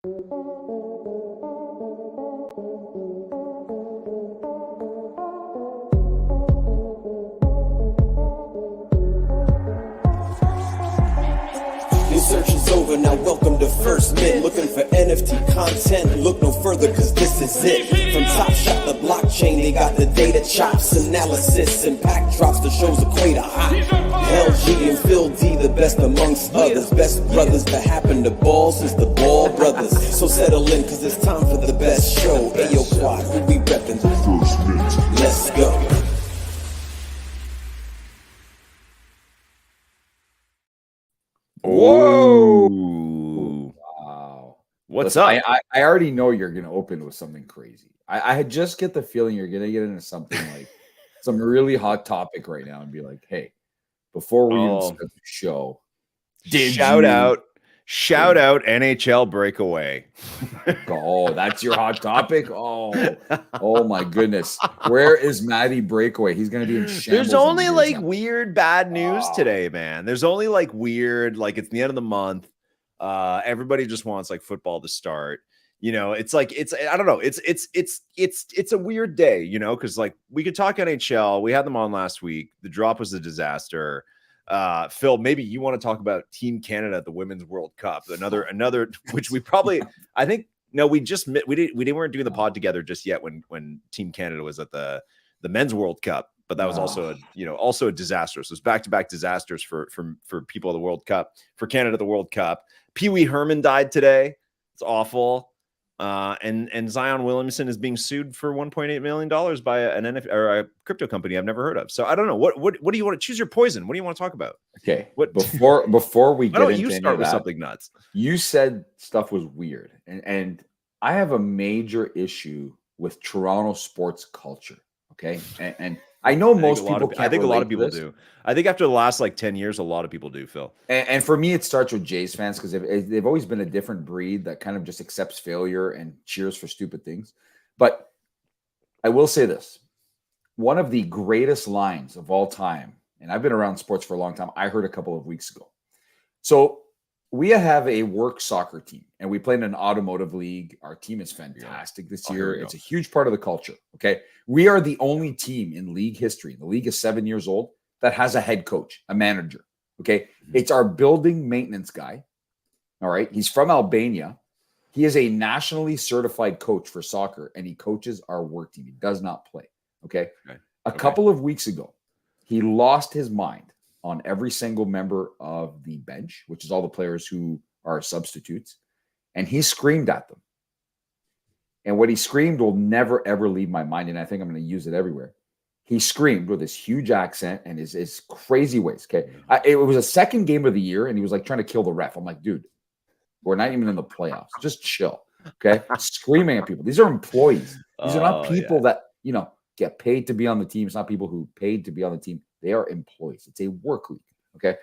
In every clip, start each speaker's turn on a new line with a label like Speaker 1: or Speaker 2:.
Speaker 1: Your search is over, now welcome to First Mint. Looking for NFT content? Look no further, cause this is it. From Top Shot to blockchain, they got the data chops, analysis, and pack drops the shows equator hot. LG and Phil D, the best amongst others. Best brothers to happen to ball since the Ball brothers. So settle in, cause it's time for the best show. Ayo Quad, who we reppin'? First Mint. Let's go.
Speaker 2: Whoa! Wow!
Speaker 3: What's up? I already know you're going to open with something crazy. I just get the feeling you're going to get into something like some really hot topic right now and be like, "Hey, before we even start the show,
Speaker 2: shout out NHL breakaway."
Speaker 3: Oh, that's your hot topic. Oh my goodness! Where is Matty breakaway? He's going to be in shambles.
Speaker 2: There's only like weird bad news today, man. There's only like weird, like it's the end of the month. Everybody just wants like football to start. You know, it's like I don't know. It's a weird day, you know, because like we could talk NHL. We had them on last week. The drop was a disaster. Phil, maybe you want to talk about Team Canada at the Women's World Cup. Another which we probably I think we weren't doing the pod together just yet when Team Canada was at the Men's World Cup, but that was also a disaster. So it's back-to-back disasters for people of the World Cup, for Canada the World Cup. Pee Wee Herman died today. It's awful. And Zion Williamson is being sued for $1.8 million by an NFT or a crypto company I've never heard of. So I don't know. What do you want to choose your poison? What do you want to talk about?
Speaker 3: Okay. Before we get into
Speaker 2: you start with something nuts? You
Speaker 3: said stuff was weird, and I have a major issue with Toronto sports culture. Okay, and I know most people.
Speaker 2: I think a lot of people do. I think after the last like 10 years, a lot of people do, Phil.
Speaker 3: And for me, it starts with Jays fans because they've always been a different breed that kind of just accepts failure and cheers for stupid things. But I will say this: one of the greatest lines of all time, and I've been around sports for a long time. I heard a couple of weeks ago. So we have a work soccer team, and we play in an automotive league. Our team is fantastic this year. It's a huge part of the culture. Okay. We are the only team in league history. The league is 7 years old that has a head coach, a manager. Okay. It's our building maintenance guy. All right. He's from Albania. He is a nationally certified coach for soccer, and he coaches our work team. He does not play. Okay. A couple of weeks ago, he lost his mind on every single member of the bench, which is all the players who are substitutes. And he screamed at them. And what he screamed will never, ever leave my mind. And I think I'm going to use it everywhere. He screamed with his huge accent and his crazy ways. Okay. It was a second game of the year, and he was like trying to kill the ref. I'm like, dude, we're not even in the playoffs. Just chill. Okay. Screaming at people. These are employees. These are not people that, get paid to be on the team. It's not people who paid to be on the team. They are employees. It's a work league. Okay.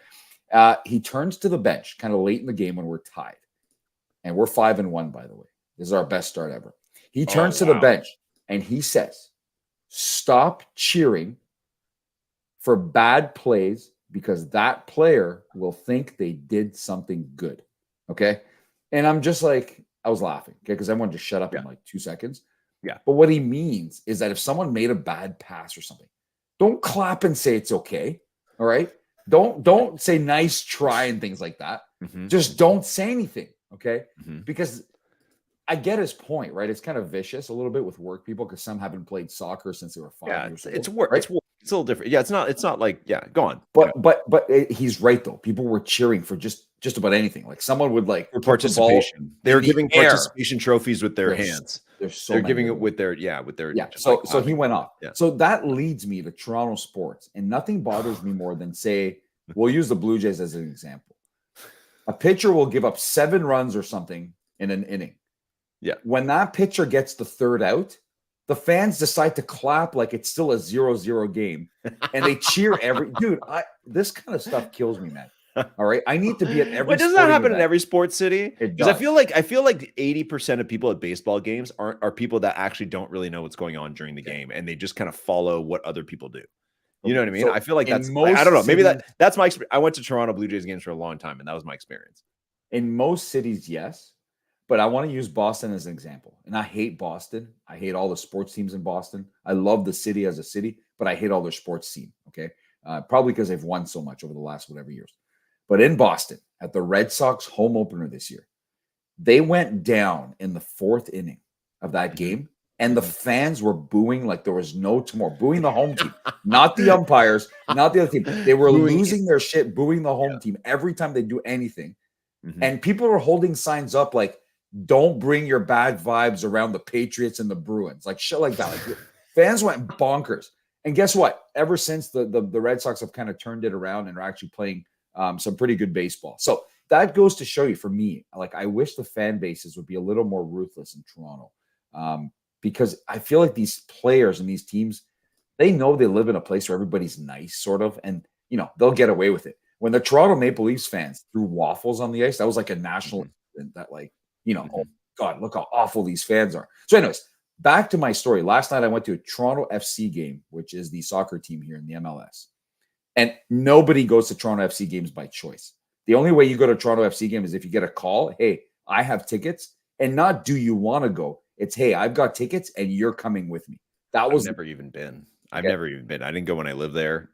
Speaker 3: He turns to the bench kind of late in the game when we're tied. And we're 5-1, by the way. This is our best start ever. He turns to the bench and he says, "Stop cheering for bad plays because that player will think they did something good." Okay. And I'm just like, I was laughing. Okay. Because everyone just shut up in like 2 seconds.
Speaker 2: Yeah.
Speaker 3: But what he means is that if someone made a bad pass or something, don't clap and say it's okay. All right. Don't say nice try and things like that.
Speaker 2: Mm-hmm.
Speaker 3: Just don't say anything. Okay.
Speaker 2: Mm-hmm.
Speaker 3: Because I get his point, right? It's kind of vicious a little bit with work people because some haven't played soccer since they were 5 years old.
Speaker 2: It's work.
Speaker 3: Right?
Speaker 2: It's work. It's a little different. Yeah. It's not like, go on.
Speaker 3: But he's right though. People were cheering for just about anything. Like someone would like
Speaker 2: for participation. They were giving participation trophies with their hands. They're giving it with their
Speaker 3: So he went off. Yeah. So that leads me to Toronto sports, and nothing bothers me more than say, we'll use the Blue Jays as an example. A pitcher will give up 7 runs or something in an inning.
Speaker 2: Yeah.
Speaker 3: When that pitcher gets the third out, the fans decide to clap like it's still a 0-0 game, and they cheer this kind of stuff kills me, man. All right, I need to be at every.
Speaker 2: But doesn't that happen in every sports city?
Speaker 3: Because
Speaker 2: I feel like 80% of people at baseball games are people that actually don't really know what's going on during the game, and they just kind of follow what other people do. You know what I mean? So I feel like that's. I don't know. Maybe that's my experience. I went to Toronto Blue Jays games for a long time, and that was my experience.
Speaker 3: In most cities, yes, But I want to use Boston as an example. And I hate Boston. I hate all the sports teams in Boston. I love the city as a city, but I hate all their sports team. Okay. Probably because they've won so much over the last whatever years. But in Boston, at the Red Sox home opener this year, they went down in the 4th inning of that game, and the fans were booing like there was no tomorrow, booing the home team, not the umpires, not the other team. They were losing their shit, booing the home team every time they do anything. And people were holding signs up like, don't bring your bad vibes around the Patriots and the Bruins, like shit like that. Like, fans went bonkers. And guess what? Ever since the Red Sox have kind of turned it around and are actually playing some pretty good baseball. So that goes to show you, for me, like, I wish the fan bases would be a little more ruthless in Toronto, because I feel like these players and these teams, they know they live in a place where everybody's nice, sort of, and they'll get away with it. When the Toronto Maple Leafs fans threw waffles on the ice, that was like a national incident. That, like, oh God, look how awful these fans are. So, anyways, back to my story. Last night I went to a Toronto FC game, which is the soccer team here in the MLS, and nobody goes to Toronto FC games by choice. The only way you go to Toronto FC game is if you get a call, hey, I have tickets, and not do you want to go? It's, hey, I've got tickets and you're coming with me. That was
Speaker 2: never even been. I've never even been. I didn't go when I lived there,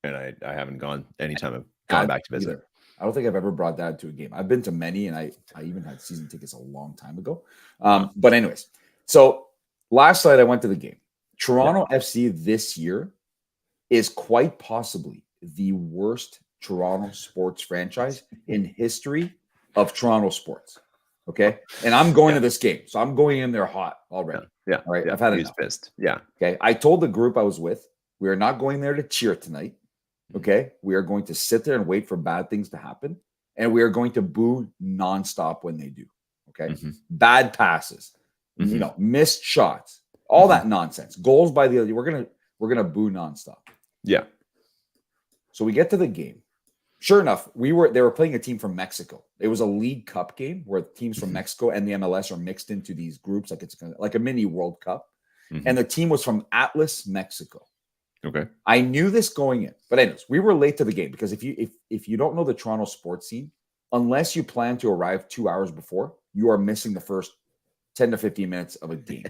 Speaker 2: and I haven't gone anytime I've gone back to visit.
Speaker 3: Either. I don't think I've ever brought Dad to a game. I've been to many, and I even had season tickets a long time ago. But anyways, so last night I went to the game. Toronto FC this year is quite possibly the worst Toronto sports franchise in history of Toronto sports. Okay. And I'm going to this game. So I'm going in there hot already.
Speaker 2: Yeah.
Speaker 3: All right. I've had enough.
Speaker 2: Pissed. Yeah.
Speaker 3: Okay. I told the group I was with, we are not going there to cheer tonight. Okay. We are going to sit there and wait for bad things to happen. And we are going to boo nonstop when they do. Okay. Bad passes, missed shots, all that nonsense. Goals by the other. We're gonna boo nonstop.
Speaker 2: Yeah.
Speaker 3: So we get to the game. Sure enough, they were playing a team from Mexico. It was a League Cup game where teams from Mexico and the MLS are mixed into these groups, like it's like a mini World Cup. And the team was from Atlas, Mexico.
Speaker 2: Okay.
Speaker 3: I knew this going in, but anyways, we were late to the game because if you don't know the Toronto sports scene, unless you plan to arrive 2 hours before, you are missing the first 10 to 15 minutes of a game.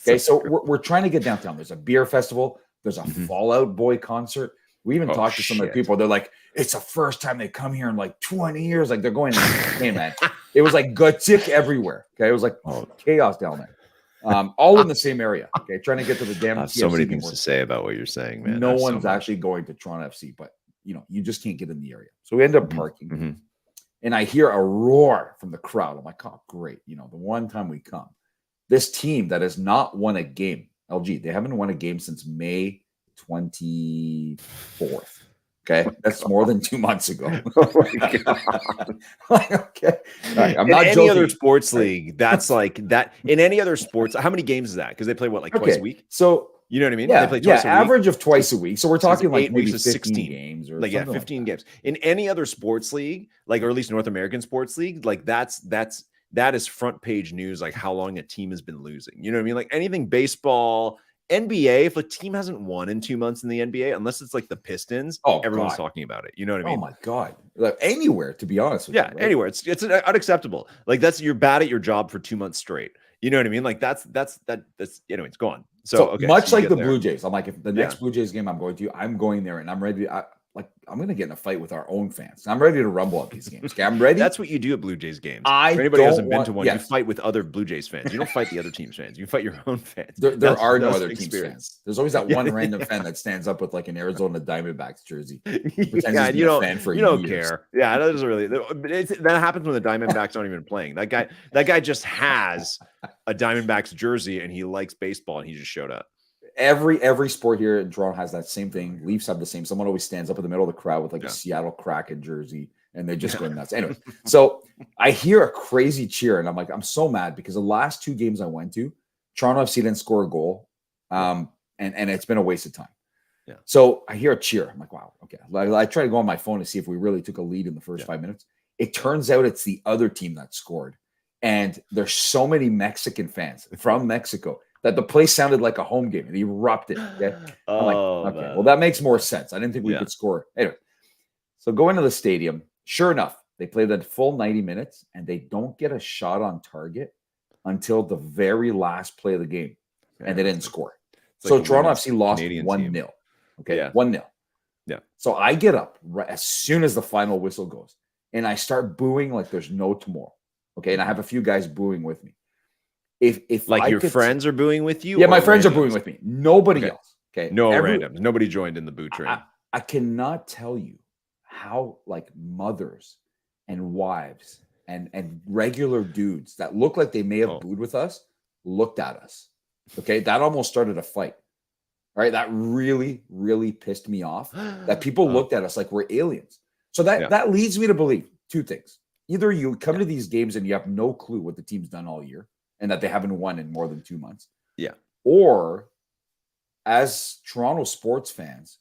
Speaker 3: Okay, so we're trying to get downtown. There's a beer festival. There's a Fall Out Boy concert. We even talked to some of the people. They're like, it's the first time they come here in like 20 years. Like, they're going, hey, man. It was like gothic everywhere. Okay, it was like chaos down there. All in the same area. Okay, trying to get to the damn.
Speaker 2: So many things to say about what you're saying, man.
Speaker 3: No one's actually going to Toronto FC, but you just can't get in the area. So we end up parking, and I hear a roar from the crowd. I'm like, oh, great. The one time we come, this team that has not won a game, LG, they haven't won a game since May 24th. Okay, that's more than 2 months ago. Oh my God. Okay, right. I'm not
Speaker 2: in any
Speaker 3: joking.
Speaker 2: other sports league. That's like that. In any other sports, how many games is that? Because they play what, like twice a week?
Speaker 3: So
Speaker 2: you know what I mean?
Speaker 3: Yeah,
Speaker 2: they play twice a week.
Speaker 3: Average of twice a week. So we're talking like
Speaker 2: 8
Speaker 3: maybe
Speaker 2: weeks
Speaker 3: 15
Speaker 2: of 16
Speaker 3: games or
Speaker 2: like 15 games. In any other sports league, like, or at least North American sports league, like that is front page news. Like how long a team has been losing. You know what I mean? Like anything baseball. NBA, if a team hasn't won in 2 months in the NBA, unless it's like the Pistons, everyone's talking about it. You know what I mean?
Speaker 3: Oh my God. Like anywhere, to be honest with you. Right?
Speaker 2: Anywhere. It's unacceptable. Like you're bad at your job for 2 months straight. You know what I mean? Like that's anyways, go on. So okay,
Speaker 3: much
Speaker 2: so
Speaker 3: like the Blue Jays. I'm like, if the next Blue Jays game I'm going to, I'm going there and I'm ready. I'm going to get in a fight with our own fans. I'm ready to rumble at these games. Okay, I'm ready.
Speaker 2: That's what you do at Blue Jays games. For anybody who hasn't been to one, you fight with other Blue Jays fans. You don't fight the other team's fans. You fight your own fans.
Speaker 3: There are no other teams fans. There's always that one random fan that stands up with like an Arizona Diamondbacks jersey.
Speaker 2: Yeah, you don't care. Yeah, that doesn't really. That happens when the Diamondbacks aren't even playing. That guy just has a Diamondbacks jersey and he likes baseball and he just showed up.
Speaker 3: Every sport here in Toronto has that same thing. Leafs have the same. Someone always stands up in the middle of the crowd with like a Seattle Kraken jersey, and they just go nuts. Anyway, so I hear a crazy cheer, and I'm like, I'm so mad because the last 2 games I went to, Toronto FC didn't score a goal, and it's been a waste of time. Yeah. So I hear a cheer. I'm like, wow, okay. I try to go on my phone to see if we really took a lead in the first 5 minutes. It turns out it's the other team that scored, and there's so many Mexican fans from Mexico that the place sounded like a home game. It erupted. Okay? I'm like, okay, well, that makes more sense. I didn't think we could score. Anyway, so go into the stadium. Sure enough, They play the full 90 minutes and they don't get a shot on target until the very last play of the game. And they didn't score. So Toronto FC lost 1-0. Okay, 1-0.
Speaker 2: Yeah.
Speaker 3: So I get up right as soon as the final whistle goes and I start booing like there's no tomorrow. Okay, and I have a few guys booing with me. If
Speaker 2: like your friends are booing with you?
Speaker 3: Yeah, my friends are booing with me. Nobody else. Okay.
Speaker 2: No randoms. Nobody joined in the boo train.
Speaker 3: I cannot tell you how like mothers and wives and regular dudes that look like they may have booed with us looked at us. Okay. That almost started a fight. Right. That really, really pissed me off that people looked at us like we're aliens. So that leads me to believe two things. Either you come to these games and you have no clue what the team's done all year and that they haven't won in more than 2 months.
Speaker 2: Yeah.
Speaker 3: Or as Toronto sports fans,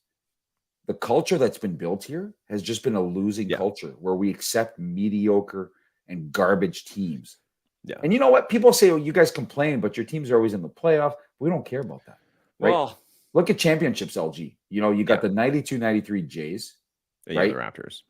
Speaker 3: the culture that's been built here has just been a losing culture where we accept mediocre and garbage teams.
Speaker 2: Yeah.
Speaker 3: And you know what? People say, oh, you guys complain, but your teams are always in the playoff. We don't care about that. Right?
Speaker 2: Well,
Speaker 3: look at championships, LG. You know, you got the 92-93 Jays, right?
Speaker 2: The Raptors.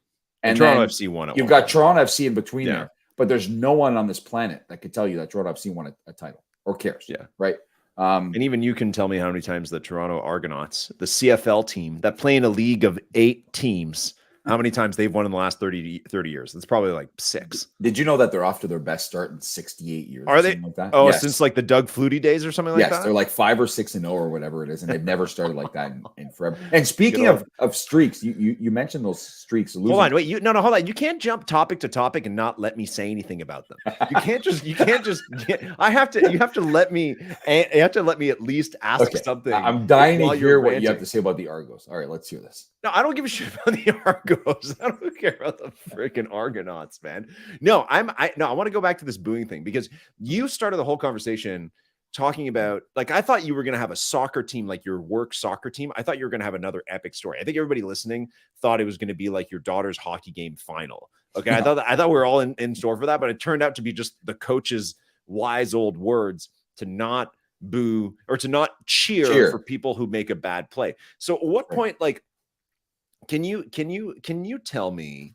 Speaker 3: And
Speaker 2: Toronto FC won it.
Speaker 3: You've got Toronto FC in between there, but there's no one on this planet that could tell you that Toronto FC won a title or cares.
Speaker 2: Yeah.
Speaker 3: Right.
Speaker 2: And even you can tell me how many times the Toronto Argonauts, the CFL team that play in a league of 8 teams, how many times they've won in the last 30 years. It's probably like 6.
Speaker 3: Did you know that they're off to their best start in 68 years?
Speaker 2: Are they?
Speaker 3: Like that?
Speaker 2: Oh, yes. Since like the Doug Flutie days or something like that?
Speaker 3: Yes, they're like 5 or 6-0 or whatever it is. And they've never started like that in forever. And speaking of streaks, you mentioned those streaks. Hold
Speaker 2: on, wait. Hold on. You can't jump topic to topic and not let me say anything about them. You can't just you have to let me at least ask something.
Speaker 3: I'm dying to hear what you have to say about the Argos. All right, let's hear this.
Speaker 2: No, I don't give a shit about the Argos. I don't care about the freaking Argonauts, man. No, I want to go back to this booing thing because you started the whole conversation talking about, like, I thought you were going to have a soccer team, like your work soccer team. I thought you were going to have another epic story. I think everybody listening thought it was going to be like your daughter's hockey game final. Okay. I thought we were all in store for that, but it turned out to be just the coach's wise old words to not boo or to not cheer for people who make a bad play. So at what point, like, can you tell me,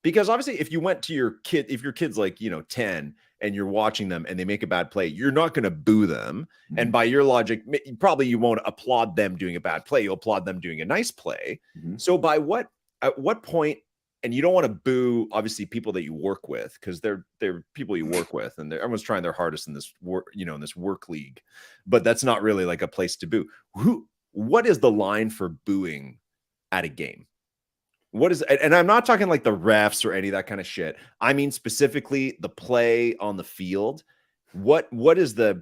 Speaker 2: because obviously if you went to your kid, if your kid's like, 10 and you're watching them and they make a bad play, you're not going to boo them. Mm-hmm. And by your logic, probably you won't applaud them doing a bad play. You'll applaud them doing a nice play. Mm-hmm. So at what point, and you don't want to boo, obviously, people that you work with, because they're people you work with and everyone's trying their hardest in this work, in this work league, but that's not really like a place to boo. What is the line for booing at a game? What is, and I'm not talking like the refs or any of that kind of shit. I mean, specifically the play on the field. What is the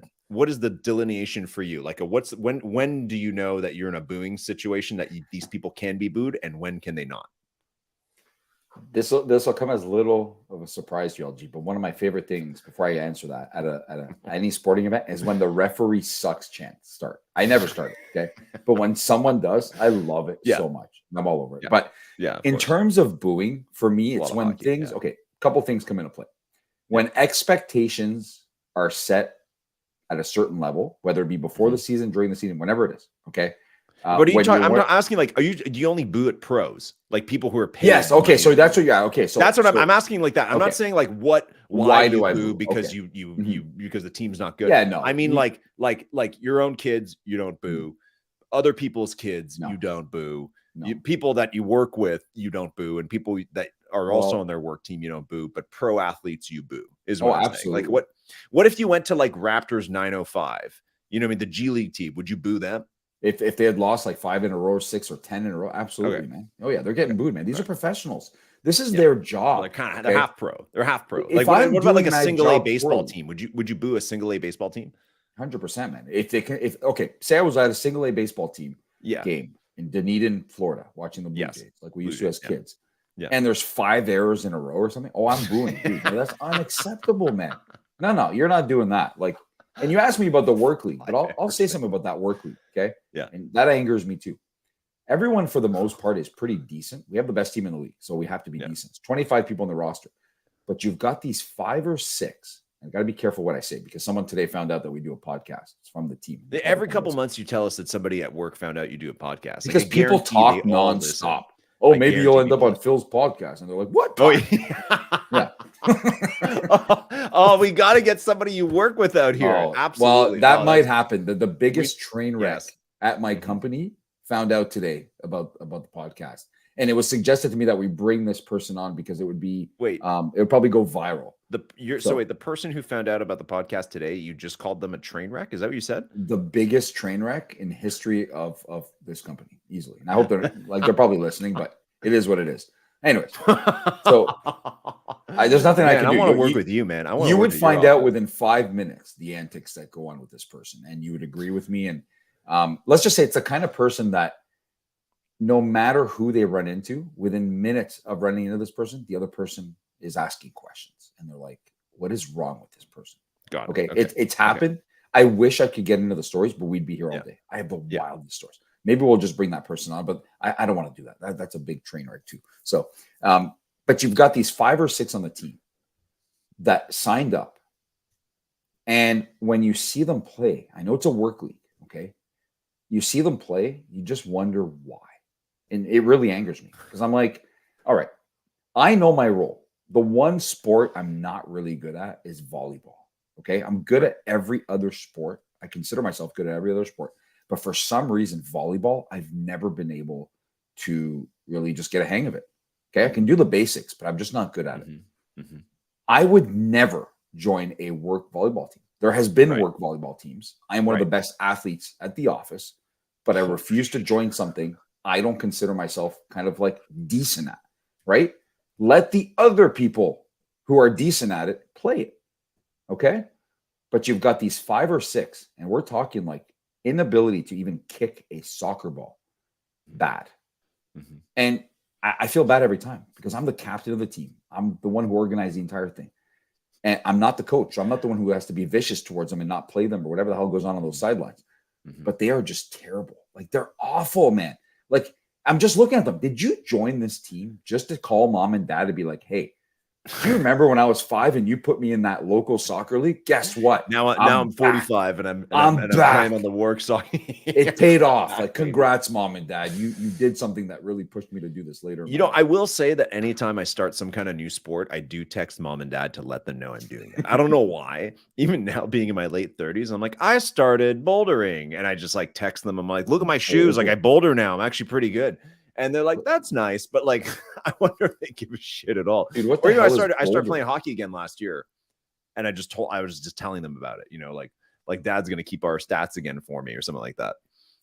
Speaker 2: delineation for you? Like when do you know that you're in a booing situation that these people can be booed and when can they not?
Speaker 3: This will come as little of a surprise to you, LG, but one of my favorite things before I answer that at any sporting event is when the referee sucks chants start. I never start it, okay? But when someone does, I love it so much. I'm all over it. But in terms of booing, for me, it's when things, a couple things come into play. When expectations are set at a certain level, whether it be before the season, during the season, whenever it is, okay?
Speaker 2: But are you talking? I'm not asking. Like, do you only boo at pros, like people who are paid?
Speaker 3: Yes. Okay. So that's what you got. Okay. So
Speaker 2: that's what I'm asking. Like that. I'm not saying like why do I boo because because the team's not good.
Speaker 3: Yeah. No.
Speaker 2: I mean like your own kids, you don't boo. Other people's kids, you don't boo. No. People that you work with, you don't boo, and people that are also on their work team, you don't boo. But pro athletes, you boo. Is what I'm saying. Like what if you went to like Raptors 905? The G League team, would you boo them?
Speaker 3: If they had lost like 5 in a row, or 6 or 10 in a row, absolutely, man. Oh yeah, they're getting booed, man. These are professionals. This is their job.
Speaker 2: They're half pro. They're half pro. Like what about like a single A baseball team? Would you boo a single A baseball team?
Speaker 3: 100%, man. Say I was at a single A baseball team game in Dunedin, Florida, watching the Blue Jays, like we used to as kids. Yeah. And there's 5 errors in a row or something. Oh, I'm booing. Dude, that's unacceptable, man. No, you're not doing that. Like. And you asked me about the work league, but I'll say something about that work league, okay?
Speaker 2: Yeah.
Speaker 3: And that angers me too. Everyone, for the most part, is pretty decent. We have the best team in the league, so we have to be decent. It's 25 people on the roster. But you've got these 5 or 6. I've got to be careful what I say because someone today found out that we do a podcast. It's from the team.
Speaker 2: Every couple months you tell us that somebody at work found out you do a podcast.
Speaker 3: Because people talk nonstop. oh,
Speaker 2: I
Speaker 3: maybe
Speaker 2: guarantee
Speaker 3: you'll end
Speaker 2: me
Speaker 3: up on Phil's podcast. And they're like, what?
Speaker 2: Oh,
Speaker 3: Yeah.
Speaker 2: oh, we got to get somebody you work with out here.
Speaker 3: Oh,
Speaker 2: Absolutely.
Speaker 3: well, that
Speaker 2: Oh,
Speaker 3: might happen. The
Speaker 2: we,
Speaker 3: biggest train wreck
Speaker 2: yes.
Speaker 3: at my company found out today about the podcast. And it was suggested to me that we bring this person on because it would be it would probably go viral.
Speaker 2: So wait, the person who found out about the podcast today, you just called them a train wreck? Is that what you said?
Speaker 3: The biggest train wreck in history of this company, easily. And I hope they're probably listening, but it is what it is. Anyways, so there's nothing I can do.
Speaker 2: I want to work with you, man.
Speaker 3: You would find out within 5 minutes the antics that go on with this person, and you would agree with me. And let's just say it's the kind of person that no matter who they run into, within minutes of running into this person, the other person is asking questions, and they're like, "What is wrong with this person?"
Speaker 2: Got it.
Speaker 3: Okay, it's happened. Okay. I wish I could get into the stories, but we'd be here all day. I have the wildest stories. Maybe we'll just bring that person on, but I don't want to do that. That's a big train wreck too. So, but you've got these 5 or 6 on the team that signed up. And when you see them play, I know it's a work league, okay? You see them play, you just wonder why. And it really angers me because I'm like, all right, I know my role. The one sport I'm not really good at is volleyball, okay? I'm good at every other sport. I consider myself good at every other sport. But for some reason, volleyball, I've never been able to really just get a hang of it. Okay, I can do the basics, but I'm just not good at it. I would never join a work volleyball team. There has been work volleyball teams. I am one of the best athletes at the office, but I refuse to join something I don't consider myself kind of like decent at, right? Let the other people who are decent at it play it, okay? But you've got these 5 or 6, and we're talking like inability to even kick a soccer ball. Bad. And I feel bad every time because I'm the captain of the team. I'm the one who organized the entire thing. And I'm not the coach. So I'm not the one who has to be vicious towards them and not play them or whatever the hell goes on those sidelines. But they are just terrible. Like, they're awful, man. Like, I'm just looking at them. Did you join this team just to call mom and dad to be like, hey, do you remember when I was 5 and you put me in that local soccer league? Guess what?
Speaker 2: Now I'm 45 and I'm playing on the work soccer.
Speaker 3: It paid off. Like, congrats, mom and dad. You did something that really pushed me to do this later.
Speaker 2: You know, I will say that anytime I start some kind of new sport, I do text mom and dad to let them know I'm doing it. I don't know why. Even now, being in my late 30s, I'm like, I started bouldering, and I just like text them. I'm like, look at my shoes. Like, I boulder now. I'm actually pretty good. And they're like, that's nice, but like, I wonder if they give a shit at all.
Speaker 3: Dude, what the hell
Speaker 2: I started playing hockey again last year, and I was just telling them about it. You know, like dad's gonna keep our stats again for me or something like that.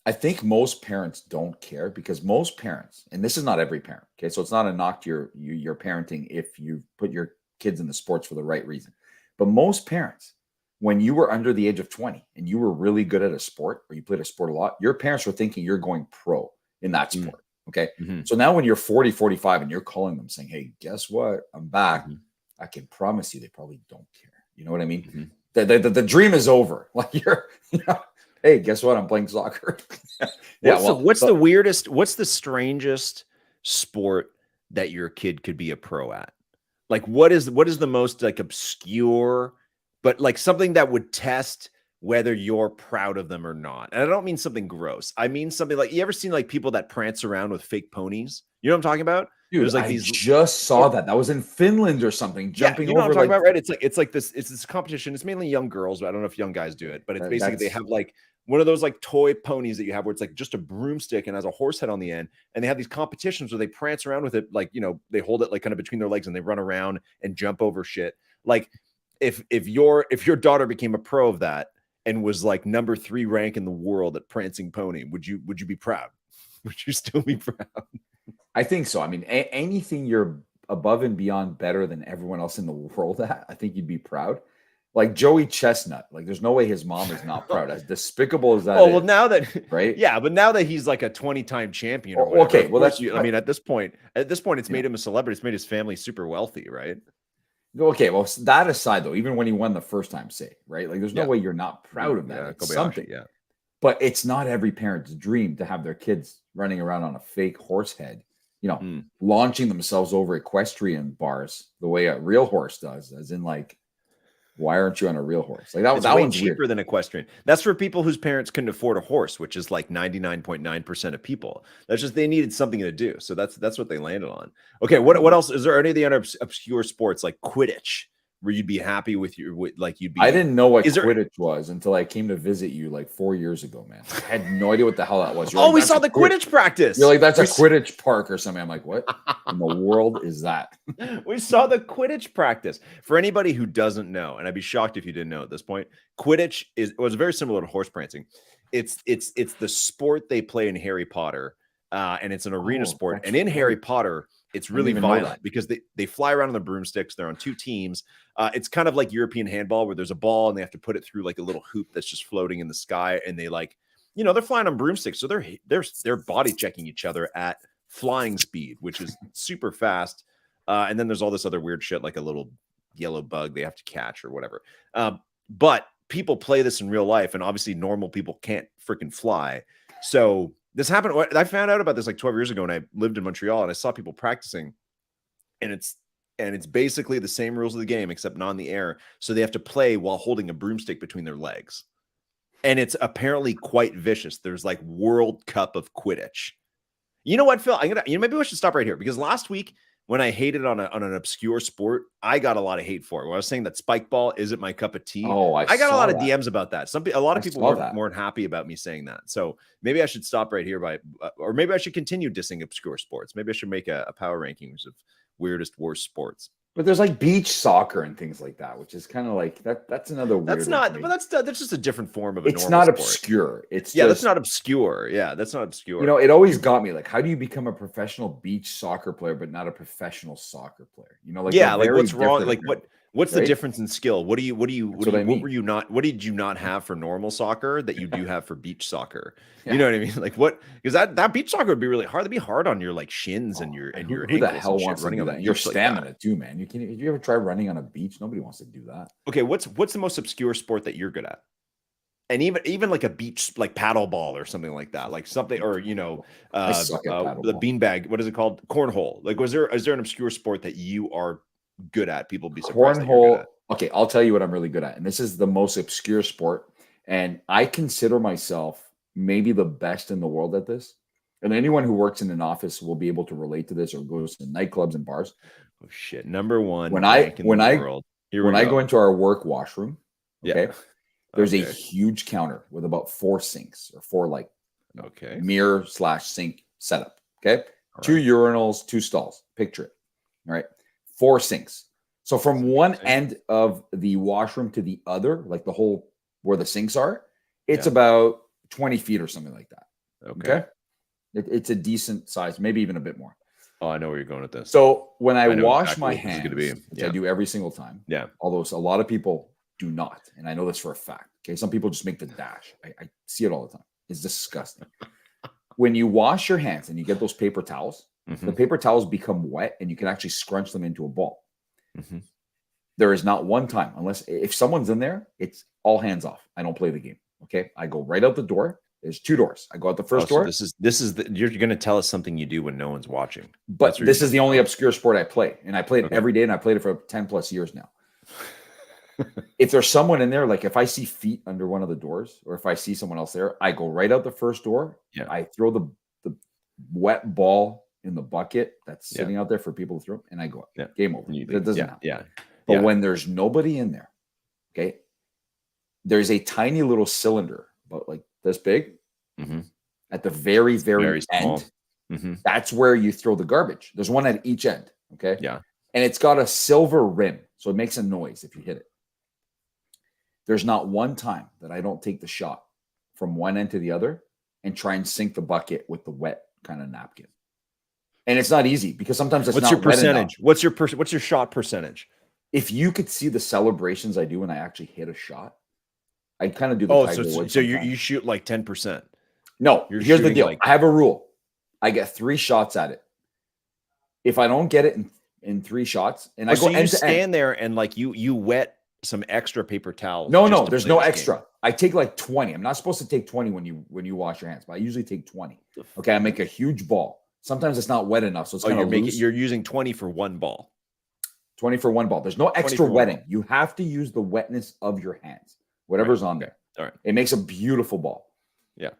Speaker 3: I think most parents don't care because most parents, and this is not every parent, okay, so it's not a knock to your parenting if you put your kids in the sports for the right reason. But most parents, when you were under the age of 20 and you were really good at a sport or you played a sport a lot, your parents were thinking you're going pro in that sport. Okay. So now when you're 40, 45 and you're calling them saying, hey, guess what? I'm back. I can promise you they probably don't care. You know what I mean? The dream is over. Like, hey, guess what? I'm playing soccer.
Speaker 2: What's the strangest sport that your kid could be a pro at? Like, what is the most like obscure, but like something that would test whether you're proud of them or not? And I don't mean something gross. I mean something like, you ever seen like people that prance around with fake ponies? You know what I'm talking about?
Speaker 3: Dude,
Speaker 2: There's like
Speaker 3: I just saw that. That was in Finland or something. Jumping
Speaker 2: you know
Speaker 3: over.
Speaker 2: What I'm talking about, right? It's this competition. It's mainly young girls, but I don't know if young guys do it. But it's basically they have like one of those like toy ponies that you have where it's like just a broomstick and has a horse head on the end. And they have these competitions where they prance around with it, like, you know, they hold it like kind of between their legs and they run around and jump over shit. Like, if your daughter became a pro of that and was like number 3 rank in the world at prancing pony, would you be proud? Would you still be proud?
Speaker 3: I think so. I mean, anything you're above and beyond better than everyone else in the world at, I think you'd be proud. Like Joey Chestnut, like there's no way his mom is not proud. As despicable as that is.
Speaker 2: Well, now that
Speaker 3: right,
Speaker 2: yeah, but now that he's like a 20-time champion, or
Speaker 3: whatever, okay, well,
Speaker 2: that's I mean, at this point, it's made him a celebrity. It's made his family super wealthy, right?
Speaker 3: Okay, well, that aside, though, even when he won the first time, say, right, like there's no way you're not proud of that.
Speaker 2: Yeah,
Speaker 3: it's something, but it's not every parent's dream to have their kids running around on a fake horse head, you know, launching themselves over equestrian bars the way a real horse does, as in like Why aren't you on a real horse? Like that
Speaker 2: It's way
Speaker 3: one's
Speaker 2: cheaper
Speaker 3: weird.
Speaker 2: than equestrian. That's for people whose parents couldn't afford a horse, which is like 99.9% of people. That's just they needed something to do. So that's what they landed on. Okay, what else? Is there any of the other obscure sports like Quidditch where you'd be happy with like you'd be?
Speaker 3: I didn't know what
Speaker 2: Is there-
Speaker 3: Quidditch was until I came to visit you like 4 years ago, man. I had no idea what the hell that was. You're
Speaker 2: Oh,
Speaker 3: like,
Speaker 2: we
Speaker 3: "That's
Speaker 2: saw
Speaker 3: a
Speaker 2: the Quidditch practice.
Speaker 3: You're like, that's a
Speaker 2: We-
Speaker 3: Quidditch park or something. I'm like, what in the world is that?
Speaker 2: We saw the Quidditch practice. For anybody who doesn't know, and I'd be shocked if you didn't know at this point, Quidditch was very similar to horse prancing. It's the sport they play in Harry Potter, and it's an arena sport. And in Harry Potter, it's really
Speaker 3: even know
Speaker 2: violent
Speaker 3: that.
Speaker 2: because they fly around on the broomsticks. They're on two teams. It's kind of like European handball where there's a ball and they have to put it through like a little hoop that's just floating in the sky, and they like, they're flying on broomsticks, so they're body checking each other at flying speed, which is super fast. And then there's all this other weird shit like a little yellow bug they have to catch or whatever. But people play this in real life, and obviously normal people can't freaking fly. So this happened. I found out about this like 12 years ago, and I lived in Montreal, and I saw people practicing, and it's basically the same rules of the game except not in the air. So they have to play while holding a broomstick between their legs, and it's apparently quite vicious. There's like World Cup of Quidditch. You know what, Phil? Maybe we should stop right here because last week when I hated on an obscure sport, I got a lot of hate for it. When I was saying that spike ball isn't my cup of tea.
Speaker 3: Oh,
Speaker 2: I got a
Speaker 3: saw
Speaker 2: lot of
Speaker 3: that.
Speaker 2: DMs about that. A lot of people
Speaker 3: saw
Speaker 2: weren't happy about me saying that. So maybe I should stop right here or maybe I should continue dissing obscure sports. Maybe I should make a power rankings of weirdest, worst sports.
Speaker 3: But there's like beach soccer and things like that, which is kind of like that's another weird.
Speaker 2: That's not, but that's just a different form of a
Speaker 3: it's
Speaker 2: normal
Speaker 3: not
Speaker 2: sport.
Speaker 3: obscure. It's
Speaker 2: that's not obscure. Yeah, that's not obscure.
Speaker 3: It always got me like, how do you become a professional beach soccer player but not a professional soccer player? Like
Speaker 2: what's wrong? Like what's the
Speaker 3: right?
Speaker 2: difference in skill? What did you not have for normal soccer that you do have for beach soccer?
Speaker 3: Yeah.
Speaker 2: You know what I mean? Like what? Because that beach soccer would be really hard. That'd be hard on your like shins and your
Speaker 3: who
Speaker 2: ankles.
Speaker 3: the hell wants to
Speaker 2: running
Speaker 3: do
Speaker 2: on
Speaker 3: that? Your
Speaker 2: beach like
Speaker 3: stamina
Speaker 2: that.
Speaker 3: too, man. Did you ever try running on a beach? Nobody wants to do that.
Speaker 2: Okay, what's the most obscure sport that you're good at? And even like a beach like paddle ball or something like that, like something, or
Speaker 3: I suck at paddle
Speaker 2: the
Speaker 3: ball.
Speaker 2: beanbag. What is it called? Cornhole. Like, is there an obscure sport that you are good at? People be surprised.
Speaker 3: Cornhole. Okay, I'll tell you what I'm really good at, and this is the most obscure sport, and I consider myself maybe the best in the world at this. And anyone who works in an office will be able to relate to this, or goes to nightclubs and bars.
Speaker 2: Oh shit! Number one.
Speaker 3: When I
Speaker 2: go
Speaker 3: into our work washroom, okay,
Speaker 2: Yeah.
Speaker 3: there's a
Speaker 2: Okay.
Speaker 3: huge counter with about 4 sinks or 4 like
Speaker 2: Okay.
Speaker 3: mirror/sink setup. Okay,
Speaker 2: All
Speaker 3: 2
Speaker 2: right.
Speaker 3: urinals, 2 stalls. Picture it. All right, 4 sinks. So from one
Speaker 2: Okay.
Speaker 3: end of the washroom to the other, like the whole where the sinks are, it's
Speaker 2: Yeah.
Speaker 3: about 20 feet or something like that.
Speaker 2: Okay.
Speaker 3: Okay. It's a decent size, maybe even a bit more.
Speaker 2: Oh, I know where you're going with this.
Speaker 3: So when I
Speaker 2: know
Speaker 3: wash
Speaker 2: exactly
Speaker 3: my
Speaker 2: what this is
Speaker 3: hands,
Speaker 2: gonna be.
Speaker 3: which
Speaker 2: Yeah.
Speaker 3: I do every single time,
Speaker 2: Yeah.
Speaker 3: although a lot of people do not, and I know this for a fact. Okay, some people just make the dash. I see it all the time. It's disgusting. When you wash your hands and you get those paper towels, the
Speaker 2: Mhm.
Speaker 3: paper towels become wet, and you can actually scrunch them into a ball.
Speaker 2: Mhm.
Speaker 3: There is not one time, unless if someone's in there, it's all hands off. I don't play the game. Okay, I go right out the door. There's 2 doors. I go out the first door.
Speaker 2: So you're going to tell us something you do when no one's watching.
Speaker 3: But
Speaker 2: That's what
Speaker 3: this
Speaker 2: you're
Speaker 3: is the only obscure sport I play, and I played it
Speaker 2: Okay.
Speaker 3: every day, and I played it for 10 plus years now. If there's someone in there, like if I see feet under one of the doors, or if I see someone else there, I go right out the first door.
Speaker 2: Yeah.
Speaker 3: I throw the wet ball in the bucket that's
Speaker 2: Yeah.
Speaker 3: sitting out there for people to throw, and I go up.
Speaker 2: Yeah.
Speaker 3: Game over.
Speaker 2: You
Speaker 3: That doesn't
Speaker 2: yeah,
Speaker 3: happen.
Speaker 2: yeah.
Speaker 3: But
Speaker 2: Yeah.
Speaker 3: when there's nobody in there, okay, there's a tiny little cylinder, about like this big,
Speaker 2: Mhm.
Speaker 3: at the very, very,
Speaker 2: Very small.
Speaker 3: end.
Speaker 2: Mhm.
Speaker 3: That's where you throw the garbage. There's one at each end. Okay.
Speaker 2: Yeah.
Speaker 3: And it's got a silver rim. So it makes a noise if you hit it. There's not one time that I don't take the shot from one end to the other and try and sink the bucket with the wet kind of napkin. And it's not easy because sometimes it's
Speaker 2: What's
Speaker 3: not
Speaker 2: your
Speaker 3: wet enough.
Speaker 2: percentage? What's your shot percentage?
Speaker 3: If you could see the celebrations I do when I actually hit a shot, I kind of do the
Speaker 2: Oh,
Speaker 3: Tiger
Speaker 2: so
Speaker 3: Woods
Speaker 2: you
Speaker 3: sometimes.
Speaker 2: shoot like 10%.
Speaker 3: No,
Speaker 2: You're
Speaker 3: here's the
Speaker 2: shooting
Speaker 3: deal.
Speaker 2: like-
Speaker 3: I have a rule. I get 3 shots at it. If I don't get it in 3 shots, and I
Speaker 2: So
Speaker 3: go
Speaker 2: you
Speaker 3: end to end.
Speaker 2: stand there and like you wet some extra paper towels.
Speaker 3: No,
Speaker 2: just to
Speaker 3: there's
Speaker 2: play
Speaker 3: no
Speaker 2: this
Speaker 3: extra.
Speaker 2: game.
Speaker 3: I take like 20. I'm not supposed to take 20 when you wash your hands, but I usually take 20. Okay, I make a huge ball. Sometimes it's not wet enough, so it's
Speaker 2: Oh,
Speaker 3: kind of loose.
Speaker 2: you're using 20 for one ball.
Speaker 3: 20 for one ball. There's no
Speaker 2: 20
Speaker 3: extra
Speaker 2: for one
Speaker 3: wetting.
Speaker 2: ball.
Speaker 3: You have to use the wetness of your hands, whatever's on there.
Speaker 2: All right.
Speaker 3: It makes a beautiful ball.
Speaker 2: Yeah.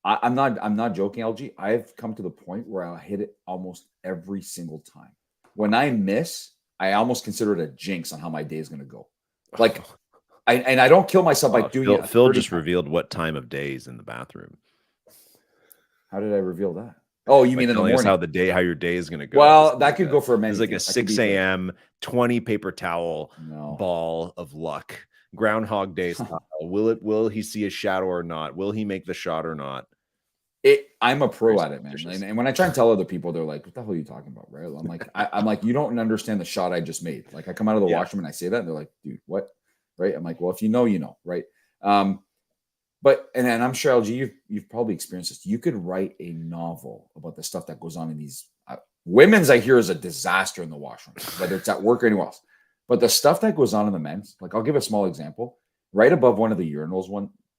Speaker 3: I'm not joking, LG. I've come to the point where I'll hit it almost every single time. When I miss, I almost consider it a jinx on how my day is going to go. Like, I don't kill myself by doing it.
Speaker 2: Phil just revealed what time of day is in the bathroom.
Speaker 3: How did I reveal that? Oh, you mean in the morning?
Speaker 2: How your day is going to go.
Speaker 3: Well, that could go for a minute.
Speaker 2: It's like a 6 a.m. 20 paper towel ball of luck. Groundhog Day style. Will he see a shadow or not? Will he make the shot or not?
Speaker 3: I'm a pro at it, man. And when I try and tell other people, they're like, "What the hell are you talking about?" Right? I'm like, I'm like, you don't understand the shot I just made. Like, I come out of the washroom and I say that, and they're like, "Dude, what?" Right? I'm like, "Well, if you know, you know." Right? But and I'm sure, LG, you've probably experienced this. You could write a novel about the stuff that goes on in these women's. I hear is a disaster in the washroom, whether it's at work or anywhere else. But the stuff that goes on in the men's, like, I'll give a small example. Right above one of the urinals,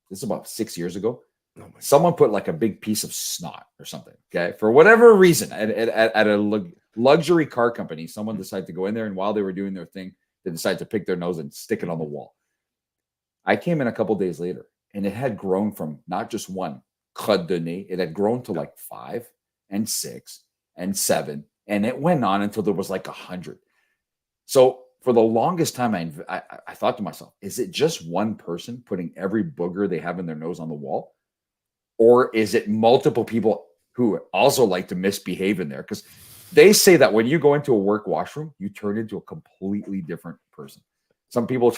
Speaker 3: this is about 6 years ago. Someone put like a big piece of snot or something. Okay, for whatever reason, at a luxury car company, someone decided to go in there, and while they were doing their thing, they decided to pick their nose and stick it on the wall. I came in a couple days later, and it had grown from not just one crotte de nez, it had grown to like 5 and 6 and 7, and it went on until there was like 100. So for the longest time, I thought to myself, is it just one person putting every booger they have in their nose on the wall? Or is it multiple people who also like to misbehave in there? Because they say that when you go into a work washroom, you turn into a completely different person. Some people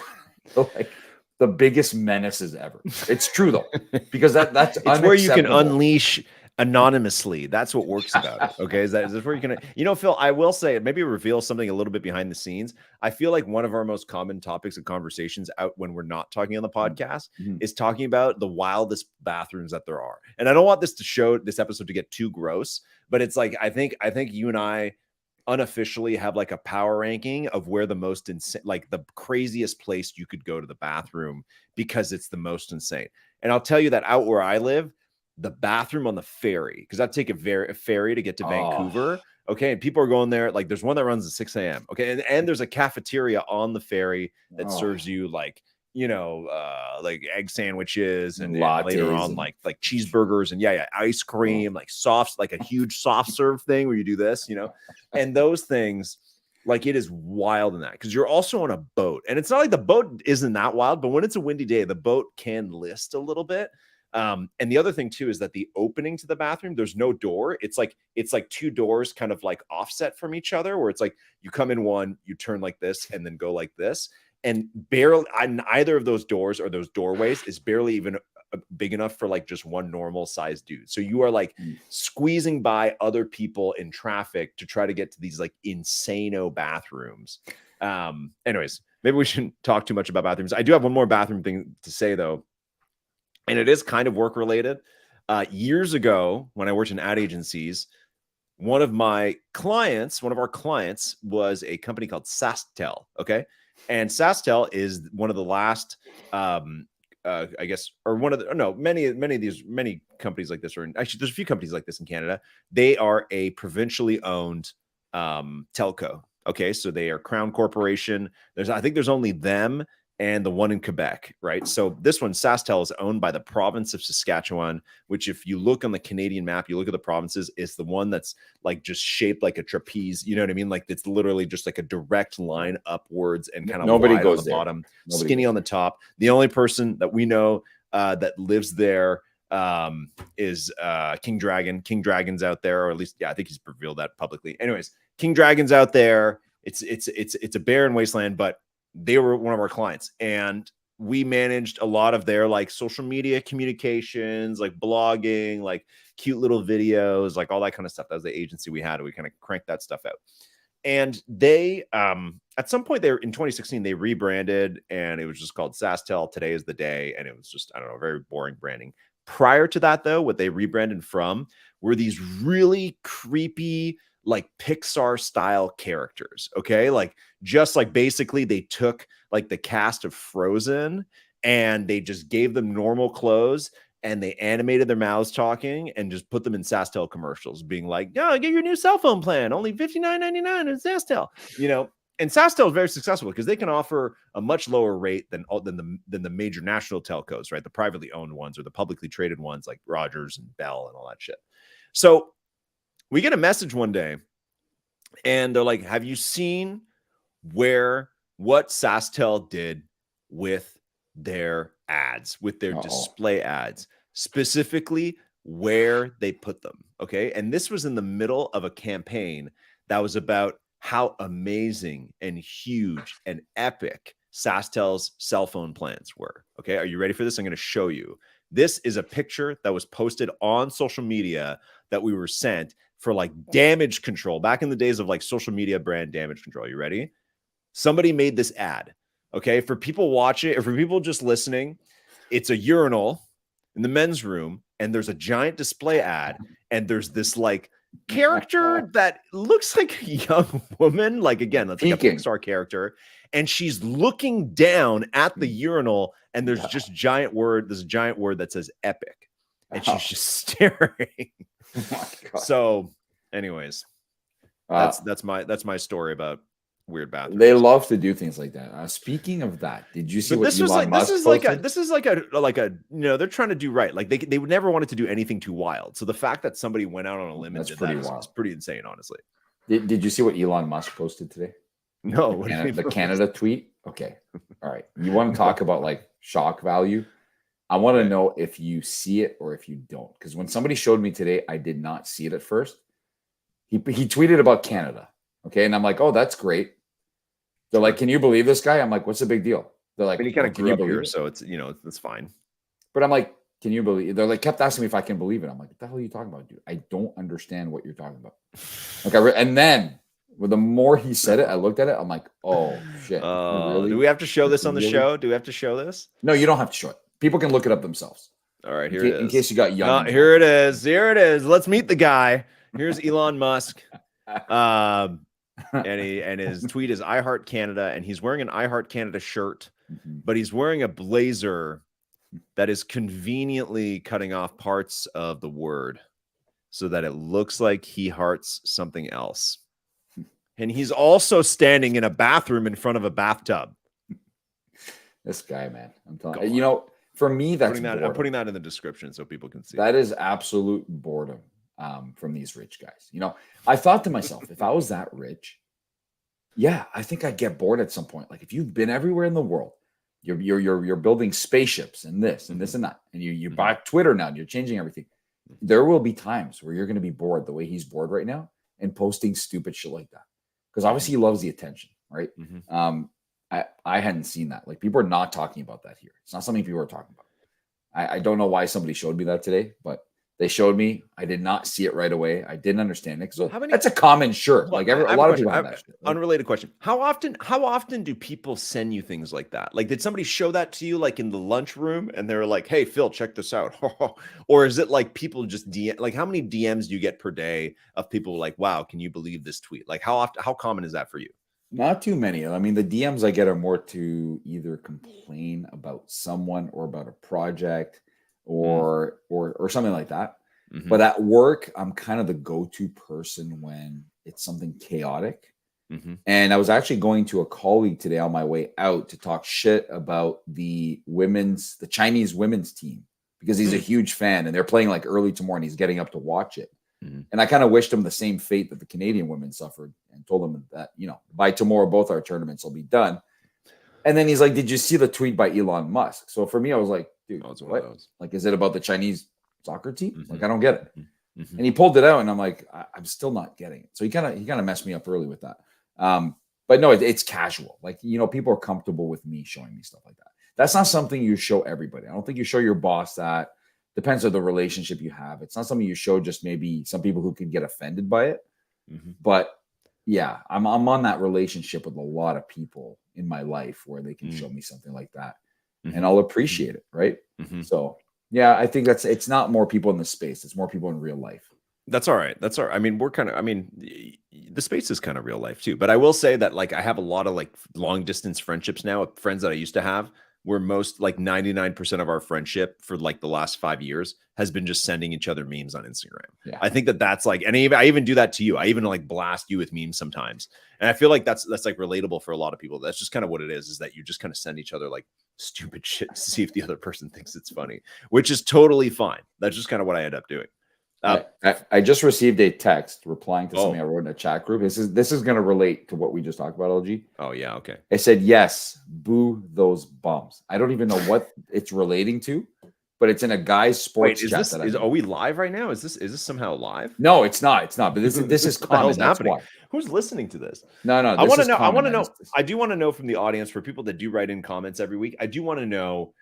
Speaker 3: are like the biggest menaces ever. It's true though, because that's
Speaker 2: it's where you can unleash anonymously. That's what works about it. Okay, is this where you can, Phil, I will say, maybe reveal something a little bit behind the scenes. I feel like one of our most common topics of conversations out when we're not talking on the podcast is talking about the wildest bathrooms that there are. And I don't want this episode to get too gross, but it's like I think you and I unofficially have like a power ranking of where the most insane, like the craziest place you could go to the bathroom because it's the most insane. And I'll tell you that out where I live, the bathroom on the ferry, because I take a ferry to get to Vancouver. Okay. And people are going there. Like there's one that runs at 6 a.m. Okay. And there's a cafeteria on the ferry that serves you like, like egg sandwiches and later on like cheeseburgers and ice cream, like softs, like a huge soft serve thing where you do this, and those things, like it is wild in that because you're also on a boat, and it's not like the boat isn't that wild, but when it's a windy day, the boat can list a little bit. And the other thing too is that the opening to the bathroom, there's no door. It's like 2 doors kind of like offset from each other, where it's like you come in one, you turn like this, and then go like this. And barely on either of those doors or those doorways is barely even big enough for like just one normal sized dude. So you are like squeezing by other people in traffic to try to get to these like insano bathrooms. Anyways, maybe we shouldn't talk too much about bathrooms. I do have one more bathroom thing to say though, and it is kind of work related. Years ago, when I worked in ad agencies, one of our clients was a company called Sastel. Okay. And Sastel is one of the last, I guess, or one of the, no, many companies like this, or actually there's a few companies like this in Canada. They are a provincially owned telco. Okay. So they are Crown Corporation. I think there's only them and the one in Quebec, right? So this one, Sastel, is owned by the province of Saskatchewan, which if you look on the Canadian map, you look at the provinces, it's the one that's like just shaped like a trapeze. You know what I mean? Like it's literally just like a direct line upwards and kind of wide on the bottom, skinny on the top. The only person that we know that lives there is King Dragon. King Dragon's out there, or at least, I think he's revealed that publicly. Anyways, King Dragon's out there. It's a barren wasteland, but they were one of our clients, and we managed a lot of their like social media communications, like blogging, like cute little videos, like all that kind of stuff. That was the agency we had. We kind of cranked that stuff out. And they, at some point in 2016, they rebranded, and it was just called Sastel. Today is the day. And it was just, I don't know, very boring branding. Prior to that though, what they rebranded from were these really creepy, like Pixar style characters. Okay. Like just like basically they took like the cast of Frozen and they just gave them normal clothes and they animated their mouths talking and just put them in Sastel commercials being like, "Yeah, get your new cell phone plan. Only $59.99 in Sastel," And SaskTel is very successful because they can offer a much lower rate than the major national telcos, right? The privately owned ones or the publicly traded ones like Rogers and Bell and all that shit. So we get a message one day and they're like, have you seen what SaskTel did with their ads, with their display ads, specifically where they put them? Okay. And this was in the middle of a campaign that was about how amazing and huge and epic SaskTel's cell phone plans were. Okay. Are you ready for this? I'm going to show you. This is a picture that was posted on social media that we were sent for like damage control back in the days of like social media brand damage control. You ready? Somebody made this ad. Okay. For people watching or for people just listening, it's a urinal in the men's room and there's a giant display ad and there's this like character that looks like a young woman, like again, that's like a Pixar character, and she's looking down at the urinal, and there's just there's a giant word that says epic, and she's just staring. So, anyways, that's my story about weird bathrooms.
Speaker 3: They love to do things like that. Speaking of that, did you see what Elon Musk posted?
Speaker 2: This is like a they're trying to do right. Like they would never wanted to do anything too wild. So the fact that somebody went out on a limb and did that is pretty insane, honestly.
Speaker 3: Did you see what Elon Musk posted today?
Speaker 2: No.
Speaker 3: The Canada tweet? Okay. All right. You want to talk about like shock value? I want to know if you see it or if you don't. Because when somebody showed me today, I did not see it at first. He tweeted about Canada. Okay. And I'm like, oh, that's great. They're like, can you believe this guy? I'm like, what's the big deal? They're like,
Speaker 2: he kind of grew up here, so it's it's fine.
Speaker 3: But I'm like, can you believe? They're like, kept asking me if I can believe it. I'm like, what the hell are you talking about, dude? I don't understand what you're talking about. And then the more he said it, I looked at it. I'm like, oh shit.
Speaker 2: Really? Do we have to show this on the show? Do we have to show this?
Speaker 3: No, you don't have to show it. People can look it up themselves.
Speaker 2: All right, here it is.
Speaker 3: In case you got young.
Speaker 2: Here it is. Here it is. Let's meet the guy. Here's Elon Musk. And his tweet is I Heart Canada, and he's wearing an I Heart Canada shirt, but he's wearing a blazer that is conveniently cutting off parts of the word so that it looks like he hearts something else. And he's also standing in a bathroom in front of a bathtub.
Speaker 3: This guy, man, I'm telling you, for me, I'm
Speaker 2: putting that in the description so people can see.
Speaker 3: That is absolute boredom. From these rich guys. I thought to myself, if I was that rich, I think I'd get bored at some point. Like if you've been everywhere in the world, you're building spaceships and this and this and that, and you buy Twitter now and you're changing everything. There will be times where you're going to be bored the way he's bored right now and posting stupid shit like that. Because obviously he loves the attention, right? I hadn't seen that. Like people are not talking about that here. It's not something people are talking about. I don't know why somebody showed me that today, but they showed me. I did not see it right away. I didn't understand it. So that's a common shirt. Like a lot of people have that.
Speaker 2: Unrelated question. How often do people send you things like that? Like, did somebody show that to you like in the lunchroom and they were like, hey, Phil, check this out? Or is it like people just DM? Like how many DMs do you get per day of people like, wow, can you believe this tweet? Like how common is that for you?
Speaker 3: Not too many. I mean, the DMs I get are more to either complain about someone or about a project or something like that. But at work, I'm kind of the go-to person when it's something chaotic. And I was actually going to a colleague today on my way out to talk shit about the Chinese women's team because he's a huge fan and they're playing like early tomorrow and he's getting up to watch it. And I kind of wished him the same fate that the Canadian women suffered and told him that, by tomorrow, both our tournaments will be done. And then he's like, did you see the tweet by Elon Musk? So for me, I was like, dude, what? Like, is it about the Chinese soccer team? Like, I don't get it. And he pulled it out and I'm like, I'm still not getting it. So he kind of messed me up early with that. But no, it's casual. Like, people are comfortable with me showing me stuff like that. That's not something you show everybody. I don't think you show your boss that. Depends on the relationship you have. It's not something you show just maybe some people who could get offended by it. But yeah, I'm on that relationship with a lot of people in my life where they can show me something like that and I'll appreciate it. Right. So yeah, I think it's not more people in the space. It's more people in real life.
Speaker 2: That's all right. That's all right. I mean, the space is kind of real life too, but I will say that like, I have a lot of like long distance friendships now with friends that I used to have where most like 99% of our friendship for like the last 5 years has been just sending each other memes on Instagram.
Speaker 3: Yeah.
Speaker 2: I think that that's like, and I even do that to you. I even like blast you with memes sometimes. And I feel like that's like relatable for a lot of people. That's just kind of what it is that you just kind of send each other like stupid shit to see if the other person thinks it's funny, which is totally fine. That's just kind of what I end up doing.
Speaker 3: I just received a text replying to something I wrote in a chat group. This is going to relate to what we just talked about, LG.
Speaker 2: Oh yeah, okay.
Speaker 3: It said, yes, boo those bums. I don't even know what it's relating to, but it's in a guy's sports chat.
Speaker 2: Are we live right now? Is this somehow live?
Speaker 3: No, it's not. It's not. But this is common. That's
Speaker 2: happening.
Speaker 3: Why.
Speaker 2: Who's listening to this?
Speaker 3: No.
Speaker 2: I want to know. I want to know. I do want to know from the audience, for people that do write in comments every week. I do want to know,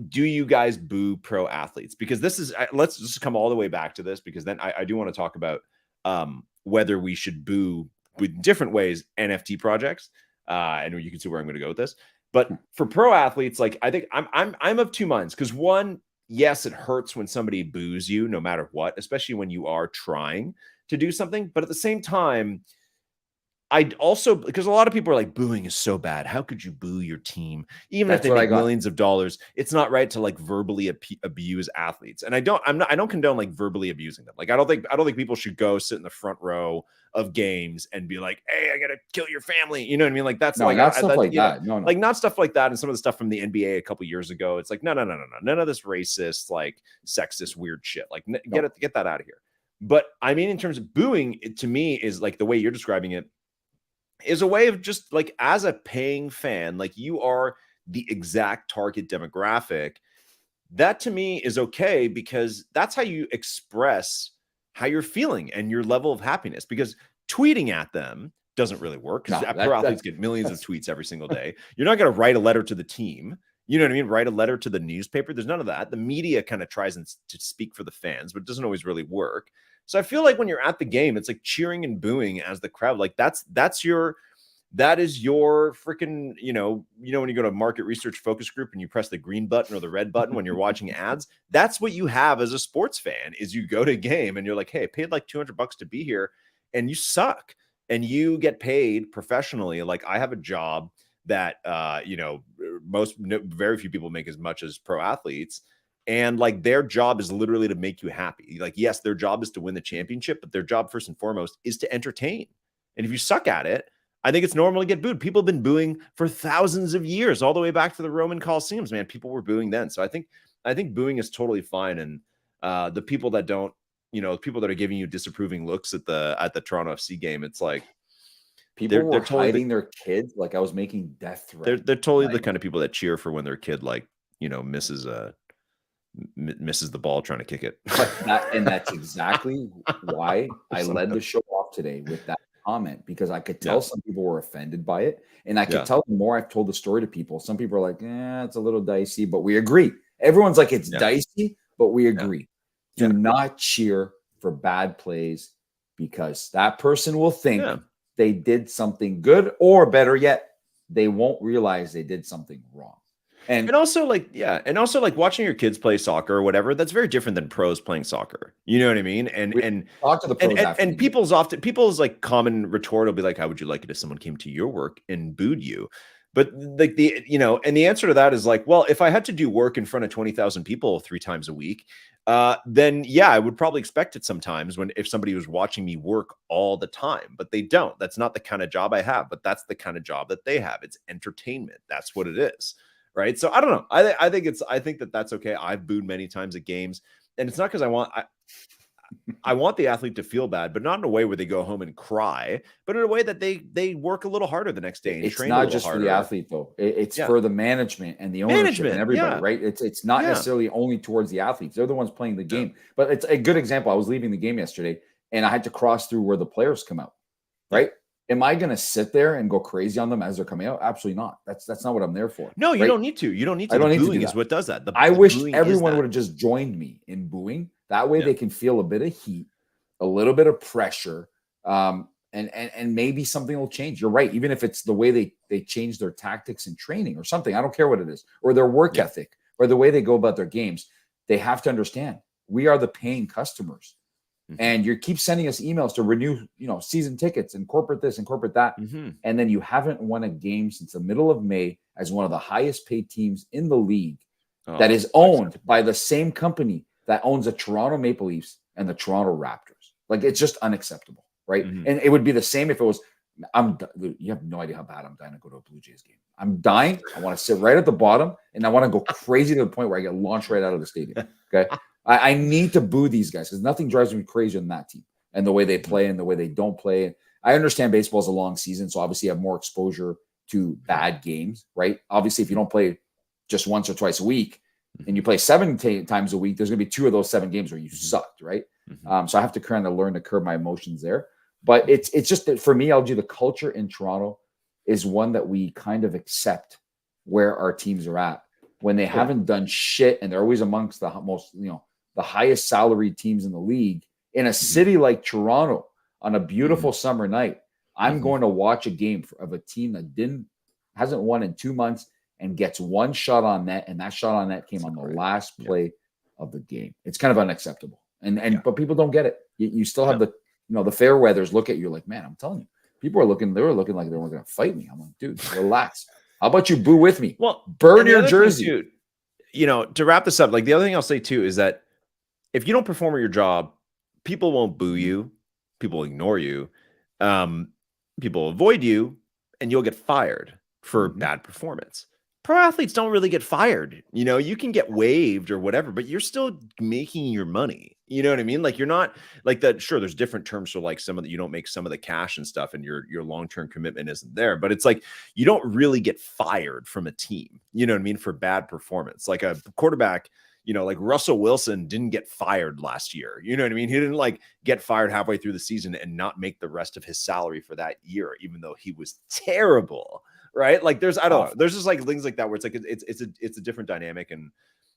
Speaker 2: do you guys boo pro athletes? Because this is, let's just come all the way back to this, because then I do want to talk about whether we should boo with different ways NFT projects. And you can see where I'm going to go with this. But for pro athletes, like, I think I'm of two minds, because one, yes, it hurts when somebody boos you no matter what, especially when you are trying to do something. But at the same time, I'd also, because a lot of people are like, booing is so bad. How could you boo your team? Even if they make millions of dollars, it's not right to like verbally abuse athletes. And I don't condone like verbally abusing them. Like, I don't think people should go sit in the front row of games and be like, hey, I gotta kill your family. You know what I mean? Like, that's
Speaker 3: not stuff like that. No,
Speaker 2: like not stuff like that. And some of the stuff from the NBA a couple years ago, it's like, no. None of this racist, like sexist, weird shit. Like, get that out of here. But I mean, in terms of booing, it to me is like the way you're describing it, is a way of just like, as a paying fan, like you are the exact target demographic. That to me is okay, because that's how you express how you're feeling and your level of happiness, because tweeting at them doesn't really work, because pro athletes get millions of tweets every single day. You're not going to write a letter to the team. You know what I mean? Write a letter to the newspaper. There's none of that. The media kind of tries to speak for the fans, but it doesn't always really work. So I feel like when you're at the game, it's like cheering and booing as the crowd. Like that is your freaking, when you go to market research focus group and you press the green button or the red button when you're watching ads, that's what you have as a sports fan. Is you go to a game and you're like, hey, I paid like $200 to be here, and you suck, and you get paid professionally. Like, I have a job that very few people make as much as pro athletes. And like, their job is literally to make you happy. Like, yes, their job is to win the championship, but their job first and foremost is to entertain. And if you suck at it, I think it's normal to get booed. People have been booing for thousands of years, all the way back to the Roman Colosseums, man. People were booing then. So I think booing is totally fine. And the people that don't, people that are giving you disapproving looks at the Toronto FC game, it's like,
Speaker 3: people were hiding their kids. Like, I was making death threats.
Speaker 2: They're totally the kind of people that cheer for when their kid, like, misses the ball trying to kick it.
Speaker 3: And that's exactly why I led the show off today with that comment, because I could tell some people were offended by it. And I could tell the more I've told the story to people, some people are like, it's a little dicey, but we agree. Everyone's like, it's dicey, but we agree. Do not cheer for bad plays, because that person will think they did something good, or better yet, they won't realize they did something wrong. And
Speaker 2: also watching your kids play soccer or whatever, that's very different than pros playing soccer. You know what I mean? And
Speaker 3: talk to the pros
Speaker 2: and people's like common retort will be like, how would you like it if someone came to your work and booed you? But like and the answer to that is like, well, if I had to do work in front of 20,000 people 3 times a week, then I would probably expect it sometimes if somebody was watching me work all the time, but they don't. That's not the kind of job I have, but that's the kind of job that they have. It's entertainment. That's what it is. Right. So I don't know. I think that's okay. I've booed many times at games, and it's not because I want the athlete to feel bad, but not in a way where they go home and cry, but in a way that they work a little harder the next day and train a little harder. It's not just for the
Speaker 3: athlete though. It's for the management and the ownership and everybody, right? It's not necessarily only towards the athletes. They're the ones playing the game. But it's a good example. I was leaving the game yesterday and I had to cross through where the players come out, right? Am I going to sit there and go crazy on them as they're coming out? Absolutely not. That's not what I'm there for.
Speaker 2: No, you don't need to. You don't need to. Booing is what does that.
Speaker 3: I wish everyone would have just joined me in booing. That way they can feel a bit of heat, a little bit of pressure, and maybe something will change. You're right. Even if it's the way they change their tactics and training or something, I don't care what it is, or their work ethic or the way they go about their games. They have to understand we are the paying customers. and you keep sending us emails to renew, season tickets and corporate this and corporate that. And then you haven't won a game since the middle of May as one of the highest paid teams in the league that is owned by the same company that owns the Toronto Maple Leafs and the Toronto Raptors. Like, it's just unacceptable, right? And it would be the same if it was, you have no idea how bad I'm dying to go to a Blue Jays game. I'm dying. I want to sit right at the bottom, and I want to go crazy to the point where I get launched right out of the stadium. Okay. I need to boo these guys because nothing drives me crazier than that team and the way they play and the way they don't play. I understand baseball is a long season, so obviously you have more exposure to bad games, right? Obviously, if you don't play just once or twice a week and you play 7 times a week, there's going to be 2 of those 7 games where you sucked, right? So I have to kind of learn to curb my emotions there. But it's just that for me, LG, the culture in Toronto is one that we kind of accept where our teams are at when they haven't done shit, and they're always amongst the most, the highest salaried teams in the league in a city like Toronto on a beautiful summer night. I'm going to watch a game of a team that hasn't won in 2 months and gets one shot on net, and that shot on net came on the last play of the game. It's kind of unacceptable, but people don't get it. You still have the fair weathers look at you like, man, I'm telling you, they were looking like they weren't going to fight me. I'm like, dude, relax. How about you boo with me?
Speaker 2: Well,
Speaker 3: burn your jersey.
Speaker 2: Too, to wrap this up, like the other thing I'll say too is that if you don't perform at your job, people won't boo you, people will ignore you, people will avoid you, and you'll get fired for bad performance. Pro athletes don't really get fired. You can get waived or whatever, but you're still making your money. You know what I mean? Like, you're not like that. Sure, there's different terms for like some of the, you don't make some of the cash and stuff, and your long-term commitment isn't there. But it's like you don't really get fired from a team. You know what I mean? For bad performance, like a quarterback. Like Russell Wilson didn't get fired last year. You know what I mean? He didn't like get fired halfway through the season and not make the rest of his salary for that year, even though he was terrible. Right? Like there's just like things like that where it's like it's a different dynamic. And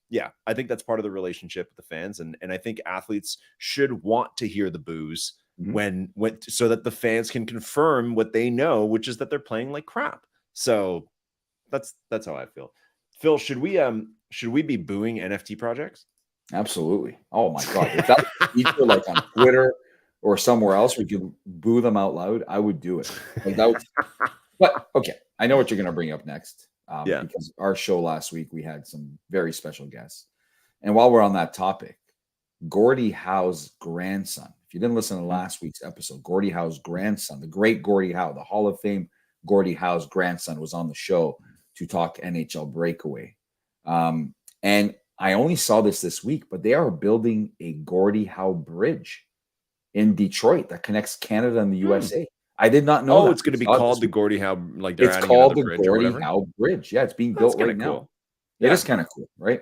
Speaker 2: yeah, I think that's part of the relationship with the fans. And I think athletes should want to hear the boos when so that the fans can confirm what they know, which is that they're playing like crap. So that's how I feel. Phil, should we be booing NFT projects?
Speaker 3: Absolutely. Oh my God. If that was a feature like on Twitter or somewhere else where you can boo them out loud, I would do it. Like that would. But okay, I know what you're going to bring up next. Because our show last week, we had some very special guests. And while we're on that topic, Gordie Howe's grandson, if you didn't listen to last week's episode, Gordie Howe's grandson, the great Gordie Howe, the Hall of Fame Gordie Howe's grandson, was on the show to talk NHL breakaway. And I only saw this week, but they are building a Gordie Howe bridge in Detroit that connects Canada and the USA. I did not know.
Speaker 2: It's going to be called the Gordie Howe. Like
Speaker 3: it's called the Gordie Howe Bridge. Yeah, it's being built right now.
Speaker 2: Cool.
Speaker 3: It is kind of cool, right?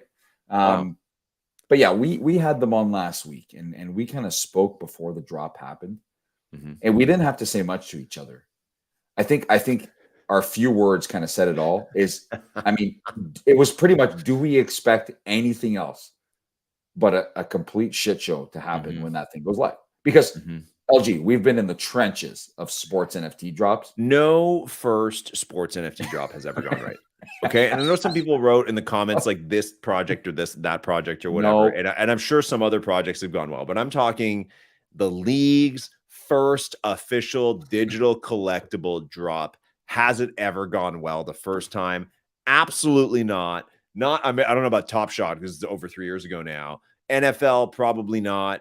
Speaker 3: But yeah, we had them on last week, and we kind of spoke before the drop happened, and we didn't have to say much to each other. I think our few words kind of said it all. It was pretty much, do we expect anything else but a complete shit show to happen when that thing goes live? Because LG, we've been in the trenches of sports NFT drops.
Speaker 2: No first sports NFT drop has ever gone right. Okay. And I know some people wrote in the comments like this project or that project or whatever. No. And I'm sure some other projects have gone well, but I'm talking the league's first official digital collectible drop. Has it ever gone well the first time? Absolutely not. I don't know about Top Shot because it's over 3 years ago now. NFL, probably not.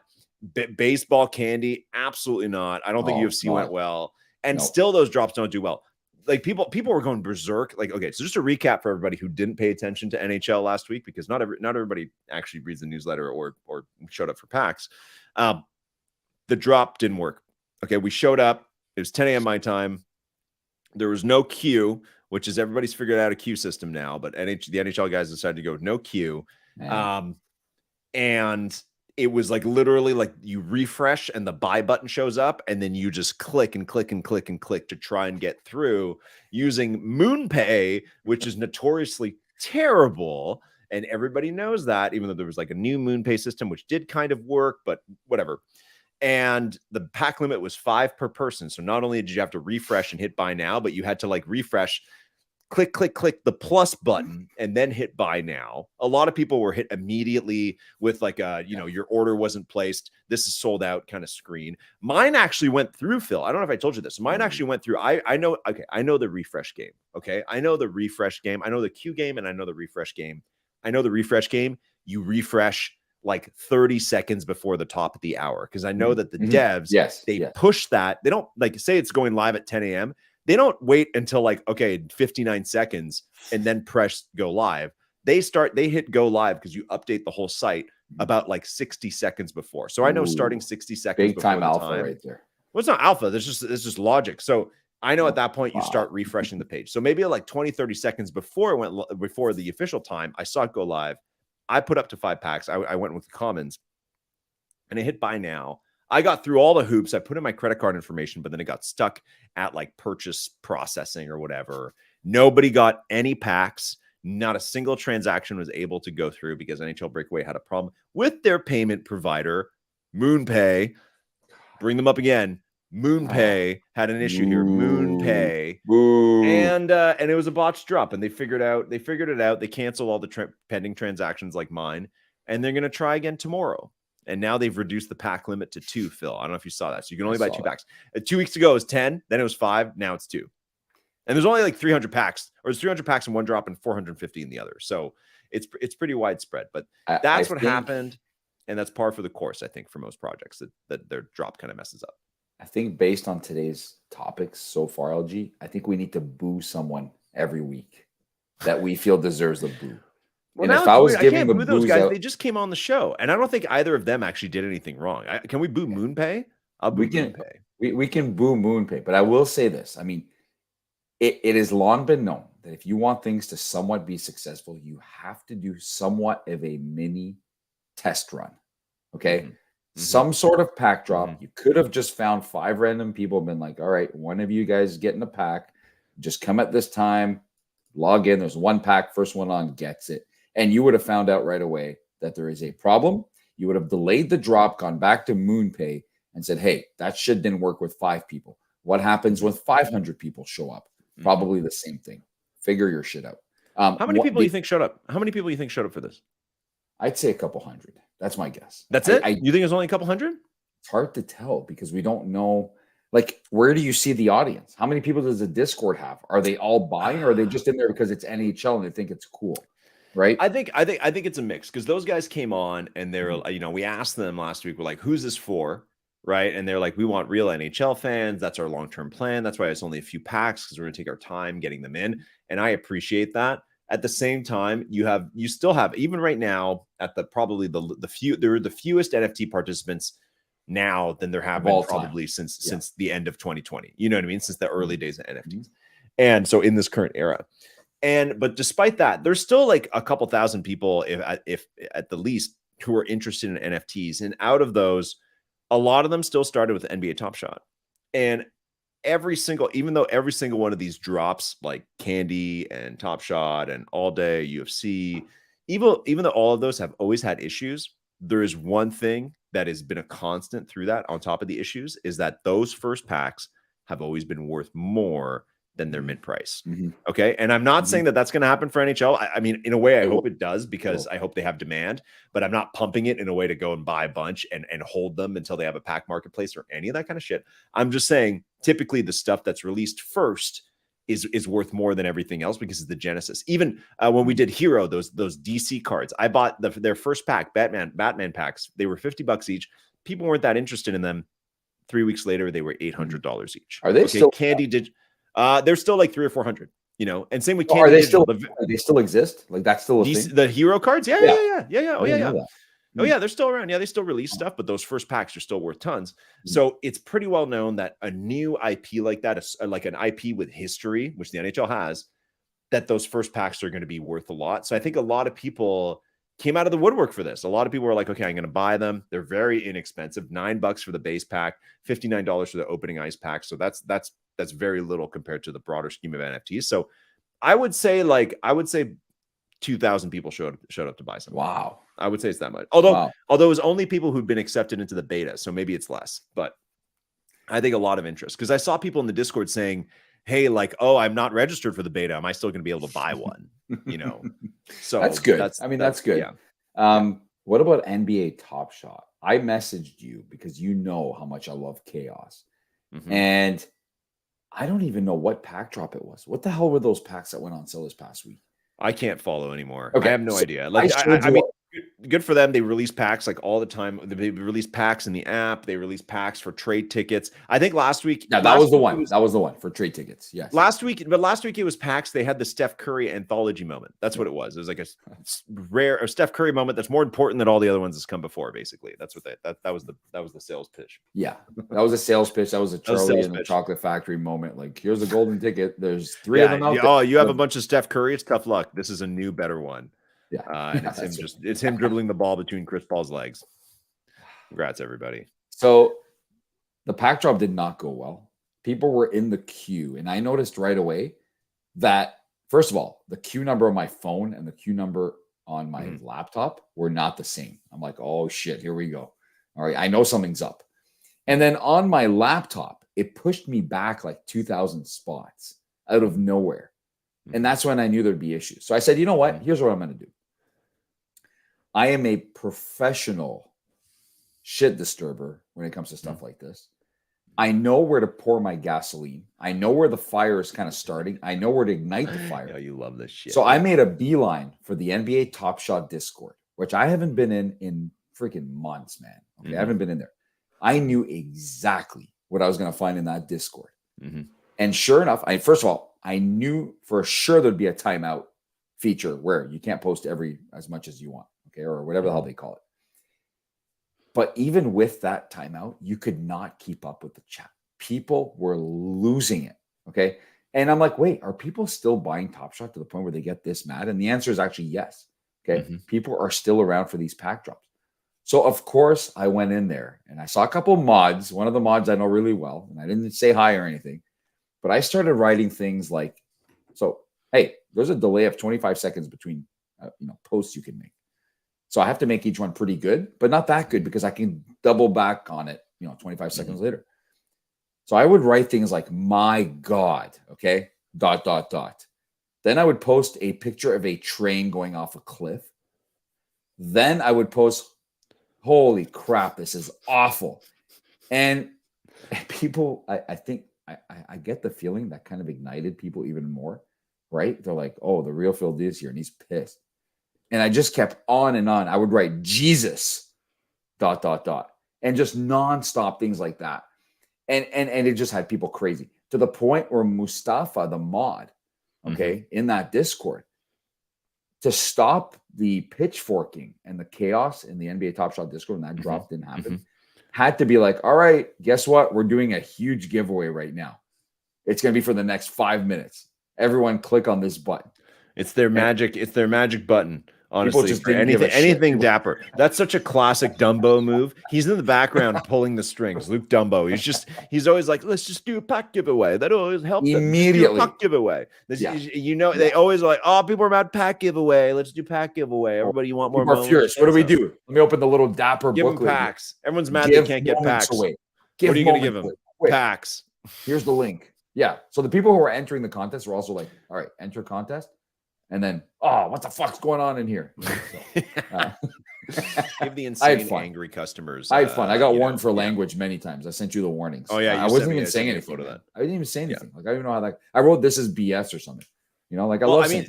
Speaker 2: Baseball candy, absolutely not. I don't think UFC went well, and still those drops don't do well. Like people were going berserk. Like, okay, so just to recap for everybody who didn't pay attention to NHL last week, because not everybody actually reads the newsletter or showed up for PAX. The drop didn't work. Okay, we showed up. It was 10 a.m. my time. There was no queue, which is everybody's figured out a queue system now. But the NHL guys decided to go with no queue, and it was like literally like you refresh and the buy button shows up, and then you just click and click and click and click to try and get through using MoonPay, which is notoriously terrible. And everybody knows that, even though there was like a new MoonPay system, which did kind of work, but whatever. And the pack limit was 5 per person. So not only did you have to refresh and hit buy now, but you had to like refresh, click the plus button and then hit buy now. A lot of people were hit immediately with like your order wasn't placed. This is sold out kind of screen. Mine actually went through, Phil. I don't know if I told you this. Mine actually went through. I know. Okay, I know the refresh game. Okay, I know the refresh game. I know the Q game, and I know the refresh game. I know the refresh game. You refresh like 30 seconds before the top of the hour, because I know that the devs, they push that. They don't like say it's going live at 10 a.m. They don't wait until like, okay, 59 seconds and then press go live. They hit go live because you update the whole site about like 60 seconds before. So I know starting 60 seconds
Speaker 3: big
Speaker 2: before
Speaker 3: time
Speaker 2: the
Speaker 3: alpha
Speaker 2: time,
Speaker 3: right there.
Speaker 2: Well, it's not alpha. There's just logic. So I know at that point you start refreshing the page. So maybe like 20, 30 seconds before the official time, I saw it go live. I put up to 5 packs. I went with the commons and I hit buy now. I got through all the hoops. I put in my credit card information, but then it got stuck at like purchase processing or whatever. Nobody got any packs. Not a single transaction was able to go through because NHL Breakaway had a problem with their payment provider, MoonPay. Bring them up again. MoonPay had an issue here. MoonPay. And it was a botched drop, and they figured it out. They canceled all the pending transactions like mine, and they're going to try again tomorrow. And now they've reduced the pack limit to 2, Phil. I don't know if you saw that. So you can only buy 2 packs. 2 weeks ago it was 10, then it was 5, now it's 2. And there's only like 300 packs, or there's 300 packs in one drop and 450 in the other. So it's pretty widespread. But that's what happened, and that's par for the course, I think, for most projects that their drop kind of messes up.
Speaker 3: I think based on today's topics so far, LG, I think we need to boo someone every week that we feel deserves the boo.
Speaker 2: Well, and if I was giving the boo those guys, they just came on the show, and I don't think either of them actually did anything wrong. Can we boo MoonPay? I'll boo MoonPay.
Speaker 3: We can boo MoonPay, but I will say this. I mean, it has long been known that if you want things to somewhat be successful, you have to do somewhat of a mini test run. Okay. Some sort of pack drop. You could have just found 5 random people, been like, all right, one of you guys getting a pack, just come at this time, log in. There's 1 pack, first one on gets it. And you would have found out right away that there is a problem. You would have delayed the drop, gone back to MoonPay and said, hey, that shit didn't work with 5 people. What happens when 500 people show up? Probably the same thing. Figure your shit out.
Speaker 2: How many people do you think showed up? How many people do you think showed up for this?
Speaker 3: I'd say a couple hundred. That's my guess.
Speaker 2: That's it? You think it's only a couple hundred?
Speaker 3: It's hard to tell because we don't know. Like, where do you see the audience? How many people does the Discord have? Are they all buying, or are they just in there because it's NHL and they think it's cool? Right.
Speaker 2: I think it's a mix, because those guys came on and they're, we asked them last week, we're like, who's this for? Right. And they're like, we want real NHL fans. That's our long-term plan. That's why it's only a few packs, because we're going to take our time getting them in. And I appreciate that. At the same time, you still have, even right now, at the probably the fewest NFT participants now than there have been probably since the end of 2020. You know what I mean? Since the early days of NFTs. And so in this current era. But despite that, there's still like a couple thousand people, if at the least, who are interested in NFTs. And out of those, a lot of them still started with NBA Top Shot. And even though every single one of these drops, like Candy and Top Shot and All Day, UFC, even though all of those have always had issues, there is one thing that has been a constant through that, on top of the issues, is that those first packs have always been worth more than their mint price. Okay. And I'm not saying that that's going to happen for NHL. I mean, in a way, I hope it does, because I hope they have demand, but I'm not pumping it in a way to go and buy a bunch and hold them until they have a pack marketplace or any of that kind of shit. I'm just saying, typically the stuff that's released first is worth more than everything else, because it's the genesis. Even when we did Hero, those DC cards, I bought their first pack, Batman packs. They were $50 each. People weren't that interested in them. 3 weeks later, they were $800 each.
Speaker 3: Are they still
Speaker 2: Candy did? They're still like 300 or 400, and same with Candy.
Speaker 3: Are they still? They still exist? Like, that's still a thing?
Speaker 2: The Hero cards? Yeah. Oh yeah, they're still around. Yeah, they still release stuff, but those first packs are still worth tons. So it's pretty well known that a new IP like that, like an IP with history, which the NHL has, that those first packs are going to be worth a lot. So I think a lot of people came out of the woodwork for this. A lot of people were like, okay, I'm going to buy them. They're very inexpensive. $9 for the base pack, $59 for the opening ice pack. So that's very little compared to the broader scheme of NFTs. So I would say 2,000 people showed up to buy something.
Speaker 3: Wow.
Speaker 2: I would say it's that much. Although it was only people who'd been accepted into the beta, so maybe it's less. But I think a lot of interest, because I saw people in the Discord saying hey, like, oh, I'm not registered for the beta. Am I still going to be able to buy one? You know, so
Speaker 3: that's good. I mean, that's good.
Speaker 2: Yeah.
Speaker 3: What about NBA Top Shot? I messaged you because you know how much I love chaos. And I don't even know what pack drop it was. What the hell were those packs that went on sale this past week?
Speaker 2: I can't follow anymore.
Speaker 3: Okay,
Speaker 2: I have no idea. Like, I mean, good for them. They release packs like all the time. They release packs in the app. They release packs for trade tickets. I think last week.
Speaker 3: Yeah, that was the one. That was the one for trade tickets. Yes.
Speaker 2: Last week it was packs. They had the Steph Curry anthology moment. That's what it was. It was like a rare Steph Curry moment that's more important than all the other ones that's come before. Basically, that's what that was the sales pitch.
Speaker 3: Yeah, that was a sales pitch. That was a Charlie and the Chocolate Factory moment. Like, here's a golden ticket. There's 3 of them out there.
Speaker 2: Oh, you have a bunch of Steph Curry. It's tough luck. This is a new, better one.
Speaker 3: Yeah,
Speaker 2: and it's him dribbling the ball between Chris Paul's legs. Congrats, everybody.
Speaker 3: So the pack drop did not go well. People were in the queue, and I noticed right away that, first of all, the queue number on my phone and the queue number on my laptop were not the same. I'm like, oh shit, here we go. All right, I know something's up. And then on my laptop, it pushed me back like 2,000 spots out of nowhere. And that's when I knew there'd be issues. So I said, you know what? Here's what I'm going to do. I am a professional shit disturber when it comes to stuff like this. I know where to pour my gasoline. I know where the fire is kind of starting. I know where to ignite the fire.
Speaker 2: Yeah, you love this shit.
Speaker 3: So I made a beeline for the NBA Top Shot Discord, which I haven't been in freaking months, man. Okay, I haven't been in there. I knew exactly what I was going to find in that Discord. And sure enough, first of all, I knew for sure there'd be a timeout feature where you can't post as much as you want, okay, or whatever the hell they call it. But even with that timeout, you could not keep up with the chat. People were losing it, okay? And I'm like, wait, are people still buying Top Shot to the point where they get this mad? And the answer is actually yes, okay? People are still around for these pack drops. So, of course, I went in there and I saw a couple of mods. One of the mods I know really well, and I didn't say hi or anything, but I started writing things like, so, hey, there's a delay of 25 seconds between posts you can make. So I have to make each one pretty good, but not that good because I can double back on it, 25 seconds later. So I would write things like, my God, okay, ... Then I would post a picture of a train going off a cliff. Then I would post, holy crap, this is awful. And people, I think, I get the feeling that kind of ignited people even more, right? They're like, oh, the real Phil D is here and he's pissed. And I just kept on and on. I would write Jesus ... and just nonstop things like that. And it just had people crazy to the point where Mustafa, the mod, okay, in that Discord, to stop the pitchforking and the chaos in the NBA Top Shot Discord when that drop didn't happen, had to be like, all right, guess what? We're doing a huge giveaway right now. It's going to be for the next 5 minutes. Everyone click on this button.
Speaker 2: It's their magic. It's their magic button. Honestly, for anything dapper. That's such a classic Dumbo move. He's in the background pulling the strings. Luke Dumbo. He's always like, let's just do a pack giveaway. That always helps.
Speaker 3: Immediately.
Speaker 2: Pack giveaway. They always are like, oh, people are mad pack giveaway. Let's do pack giveaway. Everybody, you want more?
Speaker 3: People are furious. What do we do? Let me open the little dapper
Speaker 2: give
Speaker 3: booklet.
Speaker 2: Them packs. Everyone's mad they can't get packs.
Speaker 3: Away.
Speaker 2: What are you going to give them? Packs.
Speaker 3: Here's the link. Yeah. So the people who are entering the contest were also like, all right, enter contest. And then, oh, what the fuck's going on in here?
Speaker 2: Give the insane, angry customers.
Speaker 3: I had fun. I got warned for language many times. I sent you the warnings.
Speaker 2: Oh, yeah.
Speaker 3: I wasn't even saying anything. I didn't even say anything. Like, I don't even know how I wrote this is BS or something.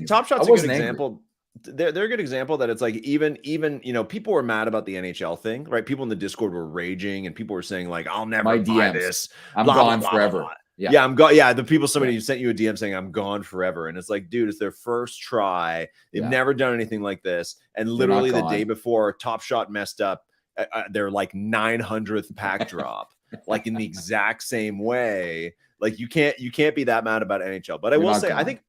Speaker 2: Top Shot's a good example. They're a good example that it's like even people were mad about the NHL thing, right? People in the Discord were raging and people were saying like, I'll never buy this.
Speaker 3: I'm gone forever.
Speaker 2: Yeah, I'm gone. Yeah, the people, somebody sent you a DM saying I'm gone forever, and it's like, dude, it's their first try. They've never done anything like this, and literally the day before, Top Shot messed up their like 900th pack drop, like in the exact same way. Like you can't be that mad about NHL. But I will say, I think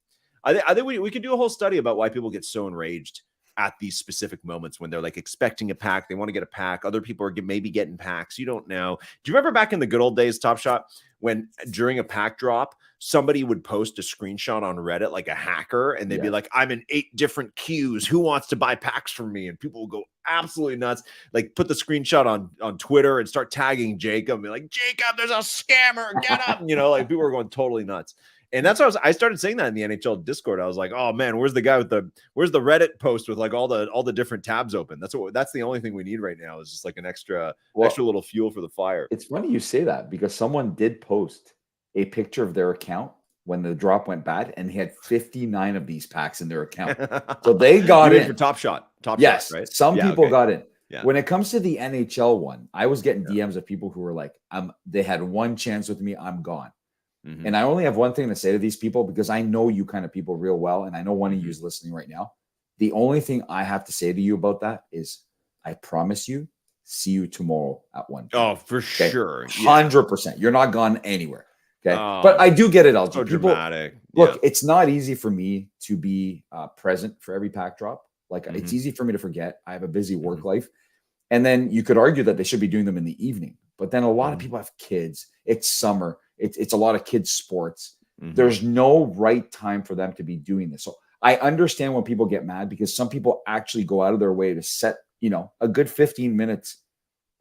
Speaker 2: we could do a whole study about why people get so enraged at these specific moments when they're like expecting a pack, they want to get a pack. Other people are maybe getting packs. You don't know. Do you remember back in the good old days, Top Shot, when during a pack drop, somebody would post a screenshot on Reddit like a hacker, and they'd be like, I'm in 8 different queues. Who wants to buy packs from me? And people will go absolutely nuts. Like put the screenshot on Twitter and start tagging Jacob and be like, Jacob, there's a scammer. Get up. Like people are going totally nuts. And that's what I started saying that in the NHL Discord. I was like, oh man, where's the Reddit post with like all the different tabs open? That's the only thing we need right now is just like an extra little fuel for the fire.
Speaker 3: It's funny you say that because someone did post a picture of their account when the drop went bad, and they had 59 of these packs in their account. So they got in
Speaker 2: for Top Shot.
Speaker 3: Yes,
Speaker 2: right?
Speaker 3: Some people got in.
Speaker 2: Yeah.
Speaker 3: When it comes to the NHL one, I was getting DMs of people who were like, they had one chance with me, I'm gone.
Speaker 2: Mm-hmm.
Speaker 3: And I only have one thing to say to these people because I know you kind of people real well. And I know one of you is listening right now. The only thing I have to say to you about that is I promise you, see you tomorrow at 1 p.m.
Speaker 2: Oh, for sure.
Speaker 3: 100%. You're not gone anywhere. Okay. But I do get it, LG.
Speaker 2: So
Speaker 3: People,
Speaker 2: dramatic.
Speaker 3: Look, it's not easy for me to be present for every pack drop. Like it's easy for me to forget. I have a busy work life. And then you could argue that they should be doing them in the evening. But then a lot of people have kids. It's summer. It's a lot of kids' sports. There's no right time for them to be doing this. So I understand when people get mad because some people actually go out of their way to set, a good 15 minutes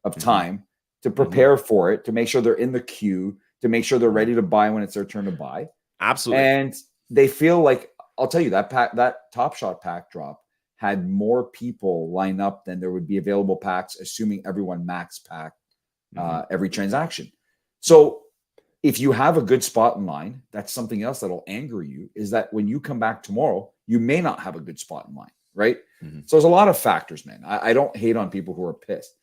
Speaker 3: of time to prepare for it, to make sure they're in the queue, to make sure they're ready to buy when it's their turn to buy.
Speaker 2: Absolutely.
Speaker 3: And they feel like, I'll tell you, that Top Shot pack drop had more people line up than there would be available packs, assuming everyone max packed every transaction. So if you have a good spot in line, that's something else that'll anger you, is that when you come back tomorrow, you may not have a good spot in line, right? So there's a lot of factors, man. I don't hate on people who are pissed.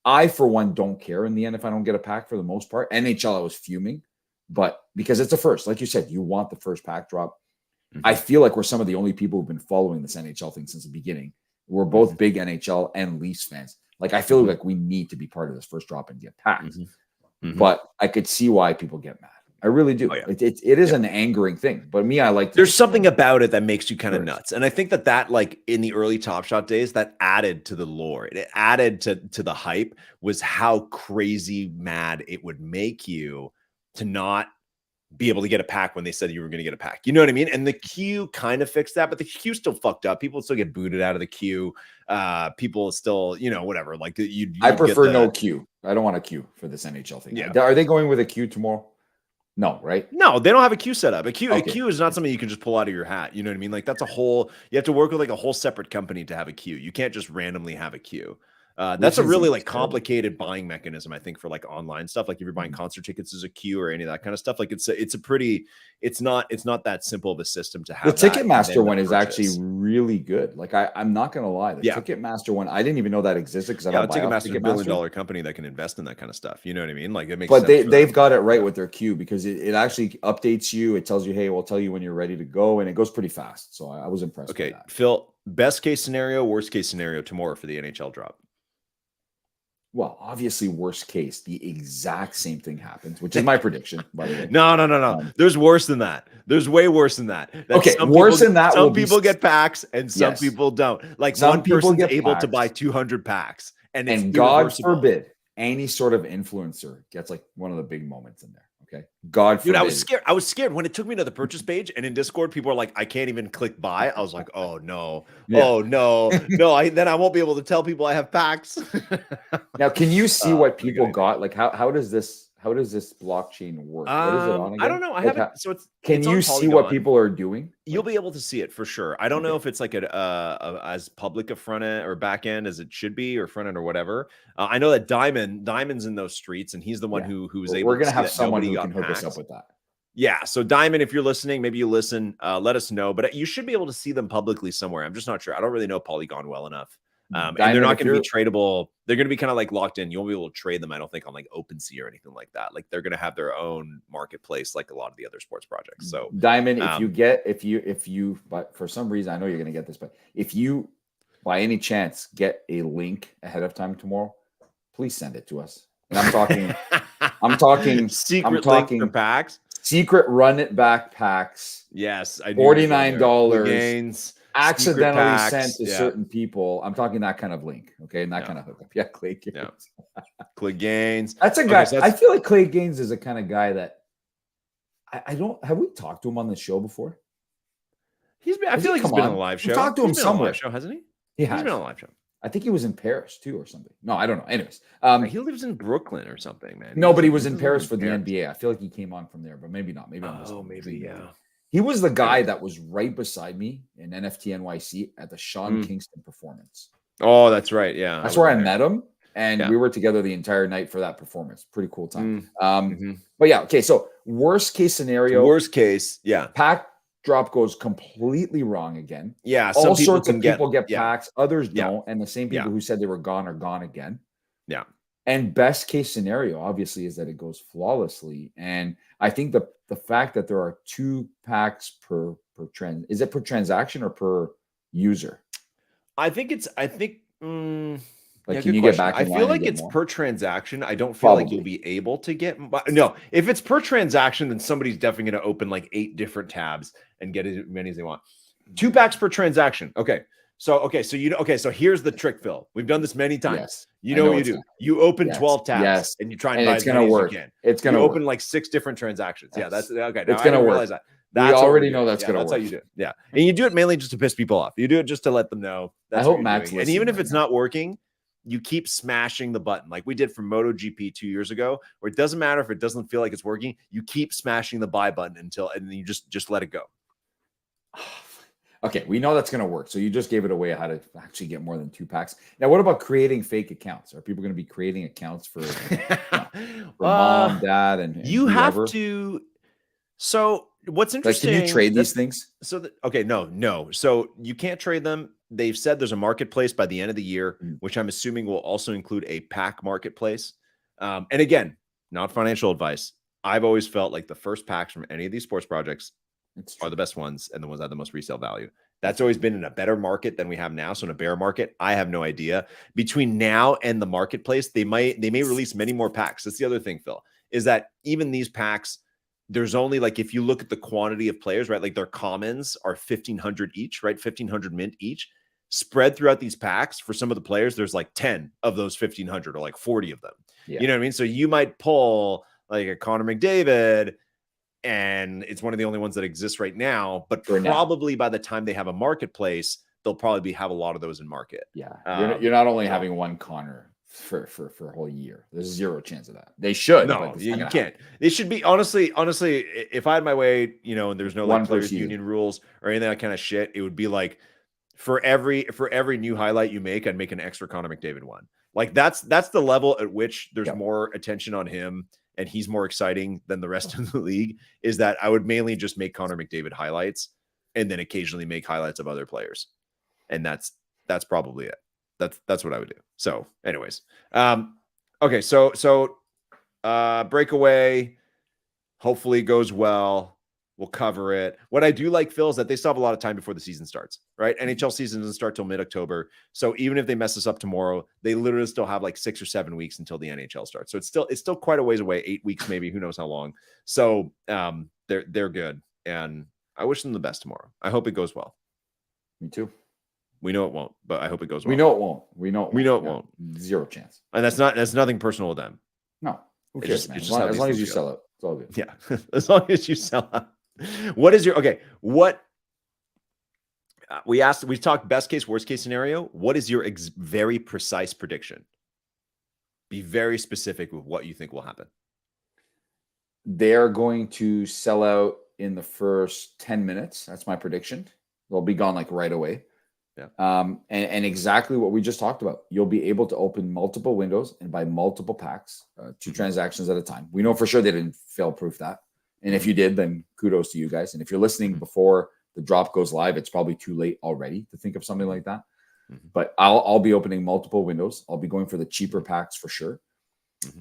Speaker 3: I, for one, don't care in the end if I don't get a pack for the most part. NHL, I was fuming, but because it's a first, like you said, you want the first pack drop. I feel like we're some of the only people who've been following this NHL thing since the beginning. We're both big NHL and Leafs fans. Like, I feel like we need to be part of this first drop and get packs. But I could see why people get mad. I really do. Oh, yeah. It is an angering thing. But me, I like to.
Speaker 2: There's something about it that makes you kind of nuts. And I think that like in the early Top Shot days, that added to the lore. It added to the hype, was how crazy mad it would make you to not be able to get a pack when they said you were going to get a pack. You know what I mean? And the queue kind of fixed that, but the queue still fucked up. People still get booted out of the queue. People still, whatever. Like
Speaker 3: I prefer no queue. I don't want a queue for this NHL thing. Yeah. Are they going with a queue tomorrow? No, right?
Speaker 2: No, they don't have a queue set up. A queue is not something you can just pull out of your hat. You know what I mean? Like, that's you have to work with like a whole separate company to have a queue. You can't just randomly have a queue. That's a really like complicated buying mechanism, I think, for like online stuff. Like if you're buying concert tickets as a queue or any of that kind of stuff, like it's not that simple of a system to have.
Speaker 3: The Ticketmaster one is actually really good. Like I'm not gonna lie, the Ticketmaster one, I didn't even know that existed because I don't buy
Speaker 2: Ticketmaster is a $1 billion company that can invest in that kind of stuff. You know what I mean? Like it makes
Speaker 3: but they've got it right with their queue because it actually updates you. It tells you, hey, we'll tell you when you're ready to go, and it goes pretty fast. So I was impressed.
Speaker 2: Okay,
Speaker 3: with that.
Speaker 2: Phil, best case scenario, worst case scenario tomorrow for the NHL drop.
Speaker 3: Well, obviously, worst case, the exact same thing happens, which is my prediction, by the way.
Speaker 2: No. There's worse than that. There's way worse than that.
Speaker 3: Worse than that.
Speaker 2: Some people get packs and some people don't. Like some one person's able to buy 200 packs. And
Speaker 3: God forbid any sort of influencer gets like one of the big moments in there. Okay. God forbid.
Speaker 2: Dude, I was scared when it took me to the purchase page, and in Discord, people are like, I can't even click buy. I was like, oh no. Oh no. Then I won't be able to tell people I have packs.
Speaker 3: Now, can you see what people got? Like how does this blockchain work? What is it on again?
Speaker 2: I don't know. I haven't. So
Speaker 3: can you see what people are doing?
Speaker 2: You'll be able to see it for sure. I don't know if it's like as public a front end or back end as it should be, or front end or whatever. I know that Diamond's in those streets, and he's the one who's able.
Speaker 3: We're gonna have someone who can hook us up with that.
Speaker 2: Yeah. So Diamond, if you're listening, maybe you listen. Let us know. But you should be able to see them publicly somewhere. I'm just not sure. I don't really know Polygon well enough. And they're not going to be tradable. They're going to be kind of like locked in. You won't be able to trade them, I don't think, on like OpenSea or anything like that. Like they're going to have their own marketplace, like a lot of the other sports projects. So
Speaker 3: Diamond, if you, but for some reason, I know you're going to get this, but if you, by any chance, get a link ahead of time tomorrow, please send it to us. And I'm talking
Speaker 2: secret link for packs,
Speaker 3: secret run it back packs.
Speaker 2: Yes, I do.
Speaker 3: $49
Speaker 2: gains.
Speaker 3: Accidentally sent to certain people. I'm talking that kind of link, okay, and that kind of hookup. Yeah, Clay Gaines.
Speaker 2: Yeah. Clay Gaines.
Speaker 3: That's a guy. I feel like Clay Gaines is a kind of guy that I don't. Have we talked to him on the show before?
Speaker 2: I feel like he's been on a live show.
Speaker 3: We've talked to him somewhere.
Speaker 2: Show, hasn't he?
Speaker 3: He has.
Speaker 2: He's been on a live show.
Speaker 3: I think he was in Paris too, or something. No, I don't know. Anyways,
Speaker 2: he lives in Brooklyn or something, man.
Speaker 3: No, but he was in Paris for the NBA. I feel like he came on from there, but maybe not. Maybe
Speaker 2: maybe yeah.
Speaker 3: He was the guy that was right beside me in NFT NYC at the Sean Kingston performance.
Speaker 2: Oh, that's right. Yeah.
Speaker 3: That's where I met him. And
Speaker 2: Yeah.
Speaker 3: we were together the entire night for that performance. Pretty cool time.
Speaker 2: Mm-hmm.
Speaker 3: But yeah, okay. So worst case scenario.
Speaker 2: Worst case, yeah.
Speaker 3: Pack drop goes completely wrong again.
Speaker 2: Yeah.
Speaker 3: All sorts of people get packs, others
Speaker 2: Yeah.
Speaker 3: don't. And the same people who said they were gone are gone again.
Speaker 2: Yeah.
Speaker 3: And best case scenario, obviously, is that it goes flawlessly. And I think the fact that there are 2 packs per is it per transaction or per user?
Speaker 2: Like,
Speaker 3: can you get back?
Speaker 2: I feel like it's per transaction. I don't feel like you'll be able to get. No, if it's per transaction, then somebody's definitely going to open like 8 different tabs and get as many as they want. 2 packs per transaction. Okay. So here's the trick, Phil. We've done this many times.
Speaker 3: Yes.
Speaker 2: You know what you do. You open 12 tabs and you try and buy
Speaker 3: it's going to work.
Speaker 2: It's going to open like 6 different transactions. Yeah, that's okay. It's going to work. We
Speaker 3: already know that's going to work.
Speaker 2: That's how you do it. Yeah. And you do it mainly just to piss people off. You do it just to let them know. That's
Speaker 3: I hope Matt's listening.
Speaker 2: And even if it's not working, you keep smashing the button like we did for MotoGP 2 years ago, where it doesn't matter if it doesn't feel like it's working. You keep smashing the buy button and then you just let it go.
Speaker 3: Okay, we know that's going to work. So you just gave it away how to actually get more than 2 packs. Now, what about creating fake accounts? Are people going to be creating accounts for mom, dad, and
Speaker 2: you
Speaker 3: whoever?
Speaker 2: have to? So what's interesting?
Speaker 3: Like, can you trade these things?
Speaker 2: No. So you can't trade them. They've said there's a marketplace by the end of the year, which I'm assuming will also include a pack marketplace. And again, not financial advice. I've always felt like the first packs from any of these sports projects are the best ones and the ones that have the most resale value. That's always been in a better market than we have now. So in a bear market, I have no idea. Between now and the marketplace, they may release many more packs. That's the other thing, Phil, is that even these packs, there's only like, if you look at the quantity of players, right? Like their commons are 1,500 each, right? 1,500 mint each. Spread throughout these packs for some of the players, there's like 10 of those 1,500 or like 40 of them. Yeah. You know what I mean? So you might pull like a Connor McDavid, and it's one of the only ones that exists right now. But probably by the time they have a marketplace, they'll probably have a lot of those in market.
Speaker 3: Yeah, you're not only having one Connor for a whole year. There's 0 chance of that. They should.
Speaker 2: No, you can't. It should be honestly. If I had my way, and there's no like players union rules or anything that kind of shit, it would be like for every new highlight you make, I'd make an extra Connor McDavid one. Like that's the level at which there's more attention on him. And he's more exciting than the rest of the league, is that I would mainly just make Connor McDavid highlights and then occasionally make highlights of other players. And that's probably it. That's what I would do. So anyways, okay. So breakaway hopefully goes well. We'll cover it. What I do like, Phil, is that they still have a lot of time before the season starts, right? NHL season doesn't start till mid-October. So even if they mess this up tomorrow, they literally still have like 6 or 7 weeks until the NHL starts. So it's still quite a ways away, 8 weeks, maybe, who knows how long. So they're good. And I wish them the best tomorrow. I hope it goes well.
Speaker 3: Me too.
Speaker 2: We know it won't, but I hope it goes well.
Speaker 3: We know it won't. We know it
Speaker 2: won't.
Speaker 3: 0 chance.
Speaker 2: And that's nothing personal with them.
Speaker 3: No. Who cares, man? As long as you sell it, it's all good.
Speaker 2: Yeah. As long as you sell out. What is your we talked best case, worst case scenario. What is your very precise prediction? Be very specific with what you think will happen.
Speaker 3: They're going to sell out in the first 10 minutes. That's my prediction. They'll be gone like right away. Yeah. And exactly what we just talked about. You'll be able to open multiple windows and buy multiple packs, 2 transactions at a time. We know for sure they didn't fail-proof that. And if you did, then kudos to you guys. And if you're listening before the drop goes live, it's probably too late already to think of something like that. But I'll be opening multiple windows. I'll be going for the cheaper packs for sure.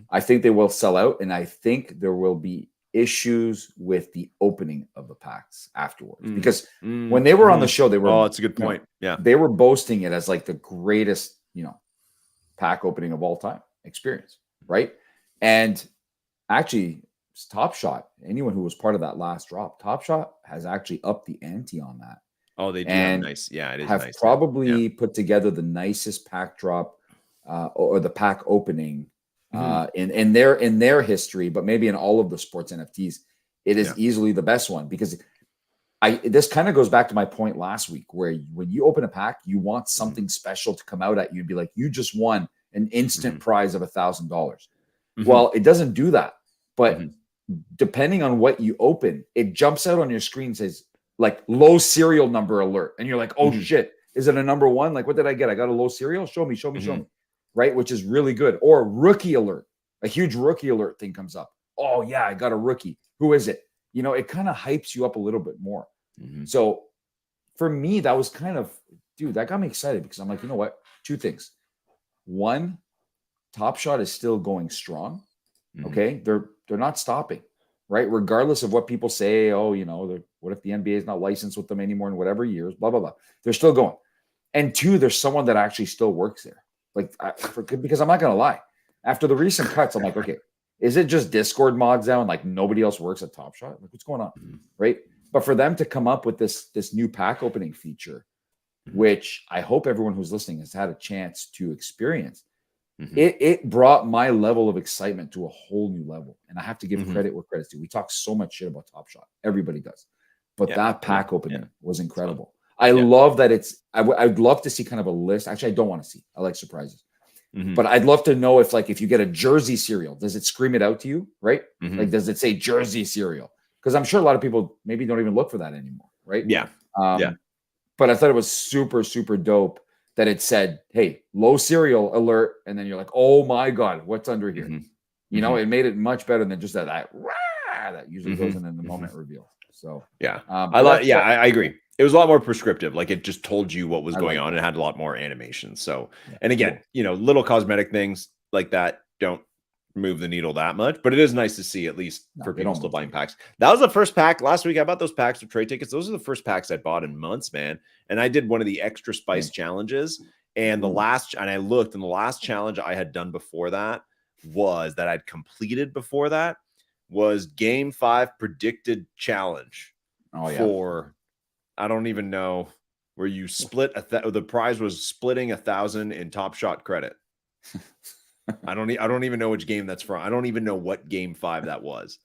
Speaker 3: I think they will sell out, and I think there will be issues with the opening of the packs afterwards. Because when they were on the show, they were.
Speaker 2: Oh, that's a good point. Yeah,
Speaker 3: they were boasting it as like the greatest, pack opening of all time experience, right? And actually, Top Shot, anyone who was part of that last drop, Top Shot has actually upped the ante on that.
Speaker 2: Oh, they do have nice. Yeah, it is
Speaker 3: have
Speaker 2: nice.
Speaker 3: Probably put together the nicest pack drop or the pack opening in their history, but maybe in all of the sports NFTs, it is easily the best one, because this kind of goes back to my point last week, where when you open a pack, you want something special to come out at you and be like, you just won an instant prize of $1,000. Well, it doesn't do that, but depending on what you open, it jumps out on your screen, says like low serial number alert. And you're like, oh shit, is it a number one? Like, what did I get? I got a low serial. Show me. Right. Which is really good. Or rookie alert, a huge rookie alert thing comes up. Oh yeah, I got a rookie. Who is it? It kind of hypes you up a little bit more. So for me, that was kind of, dude, that got me excited because I'm like, you know what? Two things. One, Top Shot is still going strong. Okay. They're not stopping, right? Regardless of what people say, oh, what if the NBA is not licensed with them anymore in whatever years, blah, blah, blah. They're still going. And two, there's someone that actually still works there. Like, because I'm not going to lie. After the recent cuts, I'm like, okay, is it just Discord mods now and like nobody else works at Top Shot? Like, what's going on? Right. But for them to come up with this new pack opening feature, which I hope everyone who's listening has had a chance to experience, it brought my level of excitement to a whole new level. And I have to give credit where credit's due. We talk so much shit about Top Shot. Everybody does. But that pack opening was incredible. I love that I'd love to see kind of a list. Actually, I don't want to see. I like surprises. But I'd love to know if, like, if you get a jersey cereal, does it scream it out to you, right? Like, does it say jersey cereal? Because I'm sure a lot of people maybe don't even look for that anymore, right?
Speaker 2: Yeah.
Speaker 3: But I thought it was super, super dope that it said, hey, low cereal alert. And then you're like, oh my God, what's under here? It made it much better than just that rah, that usually goes in the moment reveal. So
Speaker 2: I agree. It was a lot more prescriptive. Like, it just told you what was going on. It had a lot more animation. So, and again, little cosmetic things like that don't move the needle that much, but it is nice to see, at least for people still buying packs. That was the first pack last week. I bought those packs of trade tickets. Those are the first packs I bought in months, man. And I did one of the extra spice challenges. And I looked, and the last challenge I had done before that I'd completed before that was Game 5 predicted challenge for, I don't even know, where you split the prize was splitting 1,000 in Top Shot credit. I don't even know which game that's from. I don't even know what Game 5 that was.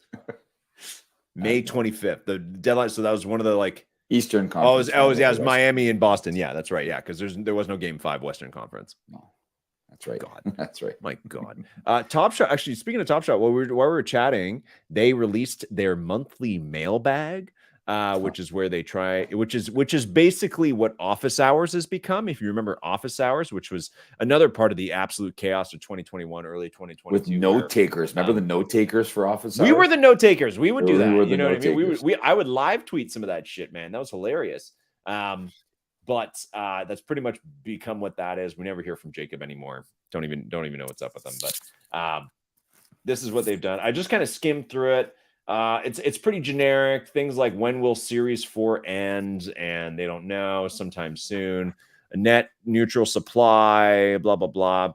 Speaker 2: May 25th, the deadline. So that was one of the like
Speaker 3: Eastern Conference.
Speaker 2: It was Miami and Boston. Yeah, that's right. Yeah, because there was no Game 5 Western Conference.
Speaker 3: No, that's right.
Speaker 2: God,
Speaker 3: that's right.
Speaker 2: My God. Top Shot. Actually, speaking of Top Shot, while we were chatting, they released their monthly mailbag. Which is where they which is basically what Office Hours has become. If you remember Office Hours, which was another part of the absolute chaos of 2021, early 2022.
Speaker 3: With note takers. Remember the note takers for Office Hours?
Speaker 2: We were the note takers. We would do that. You know what I mean? I would live tweet some of that shit, man. That was hilarious. But that's pretty much become what that is. We never hear from Jacob anymore. Don't even know what's up with them. But this is what they've done. I just kind of skimmed through it. It's pretty generic. Things like, when will Series 4 end? And they don't know, sometime soon. A net neutral supply, blah, blah, blah.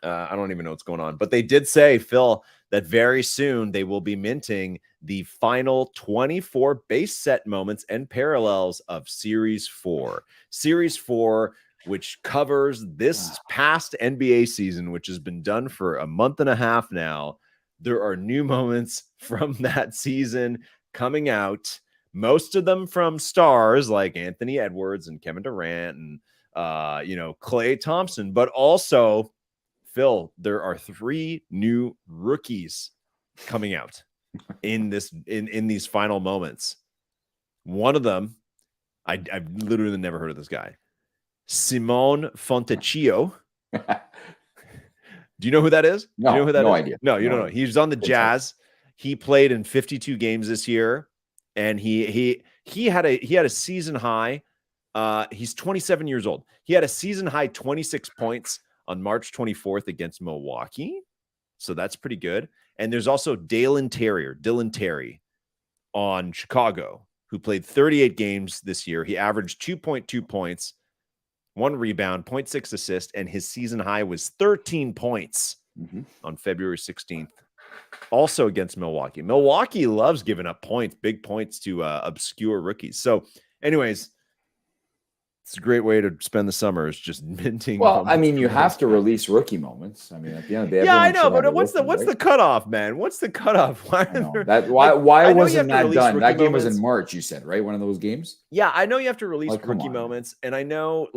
Speaker 2: I don't even know what's going on. But they did say, Phil, that very soon they will be minting the final 24 base set moments and parallels of Series 4. Series 4, which covers this past NBA season, which has been done for a month and a half now. There are new moments from that season coming out, most of them from stars like Anthony Edwards and Kevin Durant and Klay Thompson, but also, Phil, there are 3 new rookies coming out in these final moments. One of them, I've literally never heard of this guy, Simone Fontecchio. Do you know who that is?
Speaker 3: No,
Speaker 2: do you know who that
Speaker 3: no
Speaker 2: is?
Speaker 3: idea.
Speaker 2: No, you don't know. He's on the Jazz. He played in 52 games this year, and he had a season high. He's 27 years old. He had a season high 26 points on March 24th against Milwaukee, so that's pretty good. And there's also Dylan Terry on Chicago, who played 38 games this year. He averaged 2.2 points. 1 rebound, 0.6 assist, and his season high was 13 points on February 16th. Also against Milwaukee. Milwaukee loves giving up points, big points to obscure rookies. So, anyways, it's a great way to spend the summer, is just minting.
Speaker 3: Well, I mean, you have to release rookie moments. I mean, at the end of the day,
Speaker 2: I know, but what's the cutoff, man? What's the cutoff? Why
Speaker 3: wasn't that done? That game was in March, you said, right? One of those games.
Speaker 2: Yeah, I know you have to release rookie moments, and I know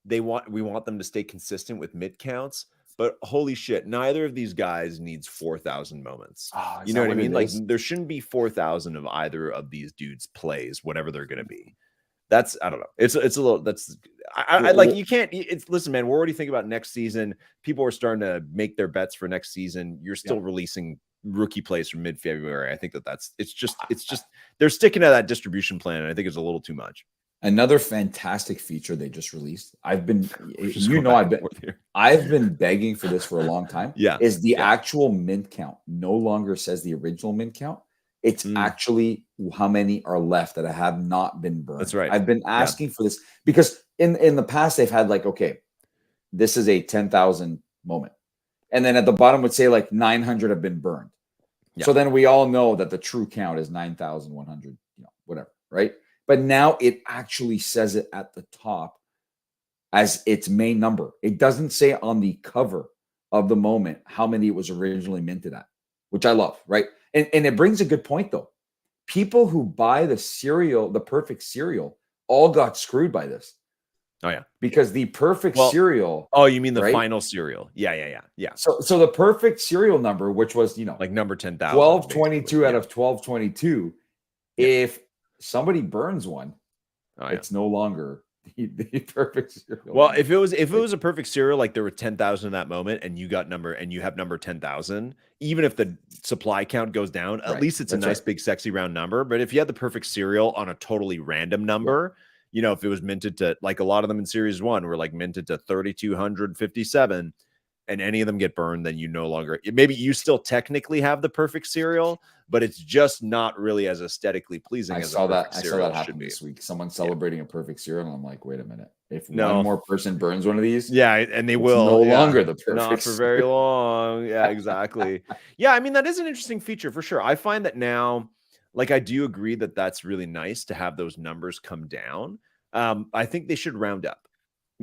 Speaker 2: we want them to stay consistent with mid counts, but holy shit, neither of these guys needs 4,000 moments.
Speaker 3: Oh,
Speaker 2: You know what I mean? Like there shouldn't be 4,000 of either of these dudes plays, whatever they're going to be. That's, I don't know. It's a little, that's, I like, you can't, it's, listen, man, we're already thinking about next season. People are starting to make their bets for next season. You're still releasing rookie plays from mid-February. I think it's just, they're sticking to that distribution plan. And I think it's a little too much.
Speaker 3: Another fantastic feature they just released. I've been begging for this for a long time. Is the actual mint count no longer says the original mint count. It's actually how many are left that have not been burned.
Speaker 2: That's right.
Speaker 3: I've been asking for this because in the past they've had like, okay, this is a 10,000 moment. And then at the bottom would say like 900 have been burned. So then we all know that the true count is 9,100, whatever, right? But now it actually says it at the top as its main number. It doesn't say on the cover of the moment how many it was originally minted at, which I love, right? And it brings a good point, though. People who buy the cereal, the perfect cereal, all got screwed by this.
Speaker 2: Oh, yeah.
Speaker 3: Because the perfect cereal.
Speaker 2: Oh, you mean the final cereal? Yeah.
Speaker 3: So the perfect cereal number, which was,
Speaker 2: like number 10,000.
Speaker 3: 1222 out of 1222. If somebody burns one, it's no longer the perfect cereal.
Speaker 2: Well, if it was a perfect cereal, like there were 10,000 in that moment and you have number 10,000, even if the supply count goes down, at least it's a nice big sexy round number. But if you had the perfect cereal on a totally random number, if it was minted to, like a lot of them in series 1 were like minted to 3,257 and any of them get burned, then you no longer, maybe you still technically have the perfect cereal, but it's just not really as aesthetically pleasing as a perfect cereal.
Speaker 3: I saw that happen this week. Someone celebrating a perfect cereal, and I'm like, wait a minute. If one more person burns one of these,
Speaker 2: and they will
Speaker 3: no longer the perfect,
Speaker 2: not for very long. Yeah, exactly. I mean, that is an interesting feature for sure. I find that now, like, I do agree that that's really nice to have those numbers come down. I think they should round up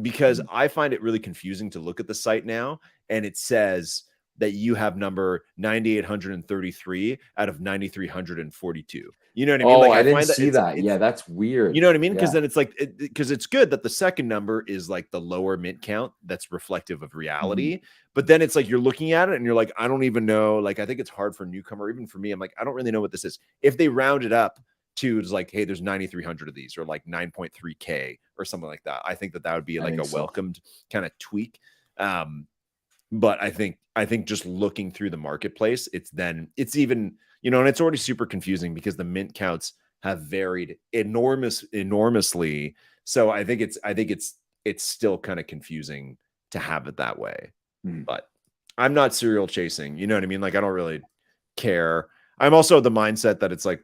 Speaker 2: because I find it really confusing to look at the site now and it says that you have number 9,833 out of 9,342. You know what I mean?
Speaker 3: Oh, I didn't see that. Yeah, that's weird.
Speaker 2: You know what I mean? Because then it's like, because it's good that the second number is like the lower mint count that's reflective of reality. But then it's like you're looking at it and you're like, I don't even know. Like, I think it's hard for a newcomer, even for me. I'm like, I don't really know what this is. If they round it up to, it's like, hey, there's 9,300 of these, or like 9.3K or something like that, I think that would be like a welcomed kind of tweak. But I think just looking through the marketplace, it's even, and it's already super confusing because the mint counts have varied enormously. So I think it's still kind of confusing to have it that way. But I'm not serial chasing. You know what I mean? Like, I don't really care. I'm also the mindset that it's like,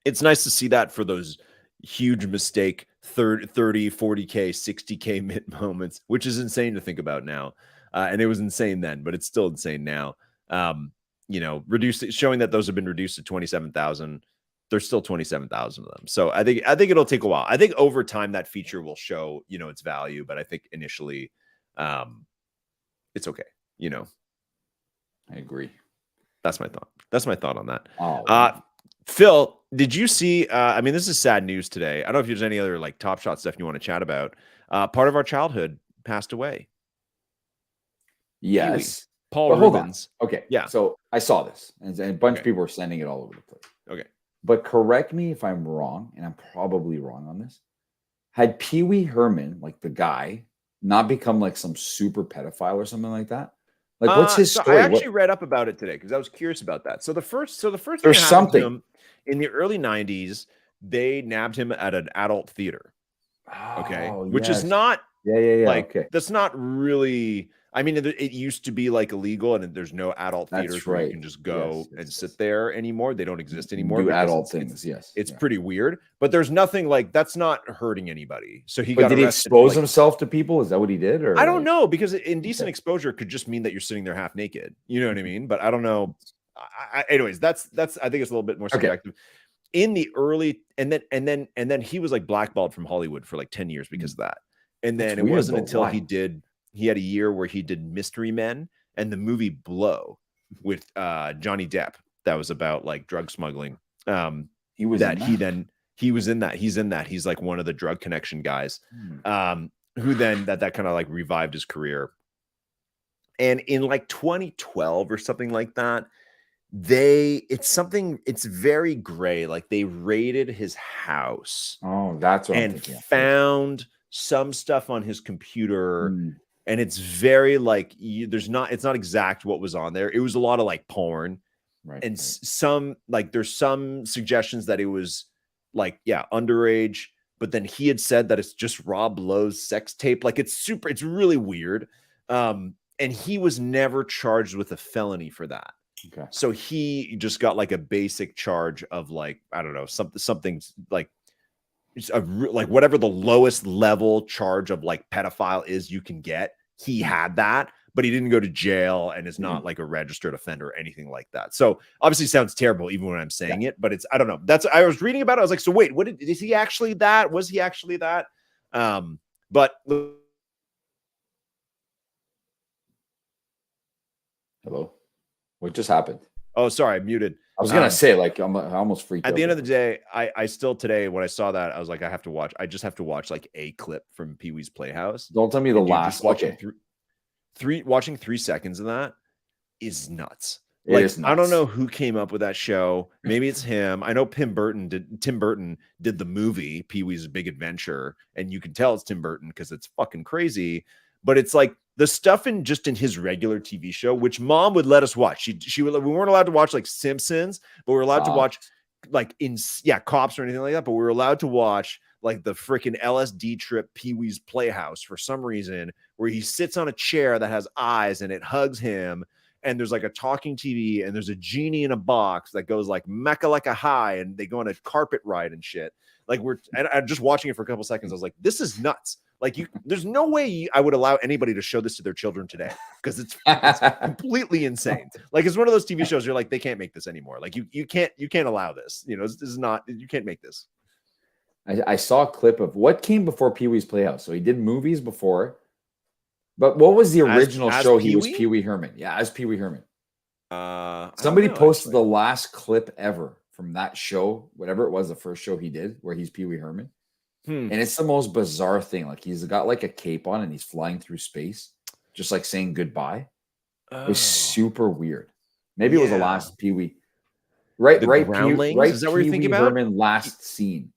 Speaker 2: it's nice to see that for those huge mistake 30, 40K, 60K mint moments, which is insane to think about now. And it was insane then, but it's still insane now. Showing that those have been reduced to 27,000. There's still 27,000 of them. So I think it'll take a while. I think over time that feature will show, its value, but I think initially it's okay.
Speaker 3: I agree.
Speaker 2: That's my thought. That's my thought on that.
Speaker 3: Oh,
Speaker 2: Phil, did you see, I mean, this is sad news today. I don't know if there's any other like Top Shot stuff you want to chat about. Part of our childhood passed away.
Speaker 3: Yes.
Speaker 2: Kiwi. Paul Rubens.
Speaker 3: Okay.
Speaker 2: Yeah.
Speaker 3: So I saw this and a bunch of people were sending it all over the place.
Speaker 2: Okay.
Speaker 3: But correct me if I'm wrong, and I'm probably wrong on this. Had Pee Wee Herman, like the guy, not become like some super pedophile or something like that? Like, what's his story?
Speaker 2: I actually read up about it today because I was curious about that. So the first thing
Speaker 3: there's
Speaker 2: that happened to him in the early 90s, they nabbed him at an adult theater. Which is not that's not really, I mean, it used to be like illegal and there's no adult theaters where you can just go and sit there anymore. They don't exist anymore.
Speaker 3: Do adult things.
Speaker 2: It's pretty weird, but there's nothing like that's not hurting anybody. So he
Speaker 3: did he expose himself to people? Is that what he did? Or
Speaker 2: I don't know, because indecent exposure could just mean that you're sitting there half naked. You know what I mean? But I don't know. Anyways, that's I think it's a little bit more subjective. In the early and then he was like blackballed from Hollywood for like 10 years because of that. And then it wasn't until he had a year where he did Mystery Men and the movie Blow with Johnny Depp that was about like drug smuggling. He's in that. He's like one of the drug connection guys. Who then that kind of like revived his career. And in like 2012 or something like that, it's very gray. Like they raided his house.
Speaker 3: Oh, that's what I'm
Speaker 2: and
Speaker 3: thinking of.
Speaker 2: found some stuff on his computer.
Speaker 3: Mm.
Speaker 2: And it's very like it's not exact what was on there. It was a lot of like porn.
Speaker 3: Right.
Speaker 2: And some like there's some suggestions that it was like, yeah, underage, but then he had said that it's just Rob Lowe's sex tape. Like it's really weird. And he was never charged with a felony for that.
Speaker 3: Okay.
Speaker 2: So he just got like a basic charge of like, I don't know, something like like whatever the lowest level charge of like pedophile is you can get. He had that, but he didn't go to jail and is not like a registered offender or anything like that. So obviously sounds terrible even when I'm saying it, but I don't know. I was reading about it. I was like, so wait, is he actually that? Was he actually that? But
Speaker 3: hello, what just happened?
Speaker 2: Oh, sorry, I muted.
Speaker 3: I was gonna say, like, I almost freaked out.
Speaker 2: At the end of the day, I still today, when I saw that, I was like, I just have to watch like a clip from Pee-wee's Playhouse.
Speaker 3: Don't tell me the last.
Speaker 2: Watching watching 3 seconds of that is nuts.
Speaker 3: It is nuts.
Speaker 2: I don't know who came up with that show. Maybe it's him. I know Tim Burton did the movie Pee-wee's Big Adventure, and you can tell it's Tim Burton because it's fucking crazy. But it's like the stuff in his regular TV show, which mom would let us watch. We weren't allowed to watch like Simpsons, but we were allowed to watch like Cops or anything like that. But we were allowed to watch like the freaking LSD trip Pee-wee's Playhouse for some reason, where he sits on a chair that has eyes and it hugs him. And there's like a talking TV and there's a genie in a box that goes like Mecca like a high, and they go on a carpet ride and shit. Like I'm just watching it for a couple seconds. I was like, this is nuts. Like there's no way I would allow anybody to show this to their children today because it's completely insane. Like it's one of those TV shows you're like, they can't make this anymore. Like you can't allow this. You know, this is not, you can't make this.
Speaker 3: I saw a clip of what came before Pee-wee's Playhouse. So he did movies before, but what was the original show? He was Pee-wee Herman. Yeah, as Pee-wee Herman. Somebody posted the last clip ever from that show, whatever it was, the first show he did, where he's Pee-wee Herman. And it's the most bizarre thing. Like he's got like a cape on and he's flying through space, just like saying goodbye. It was super weird. Maybe it was the last Pee-wee. Right.
Speaker 2: Is that what you're thinking about?
Speaker 3: Herman last scene.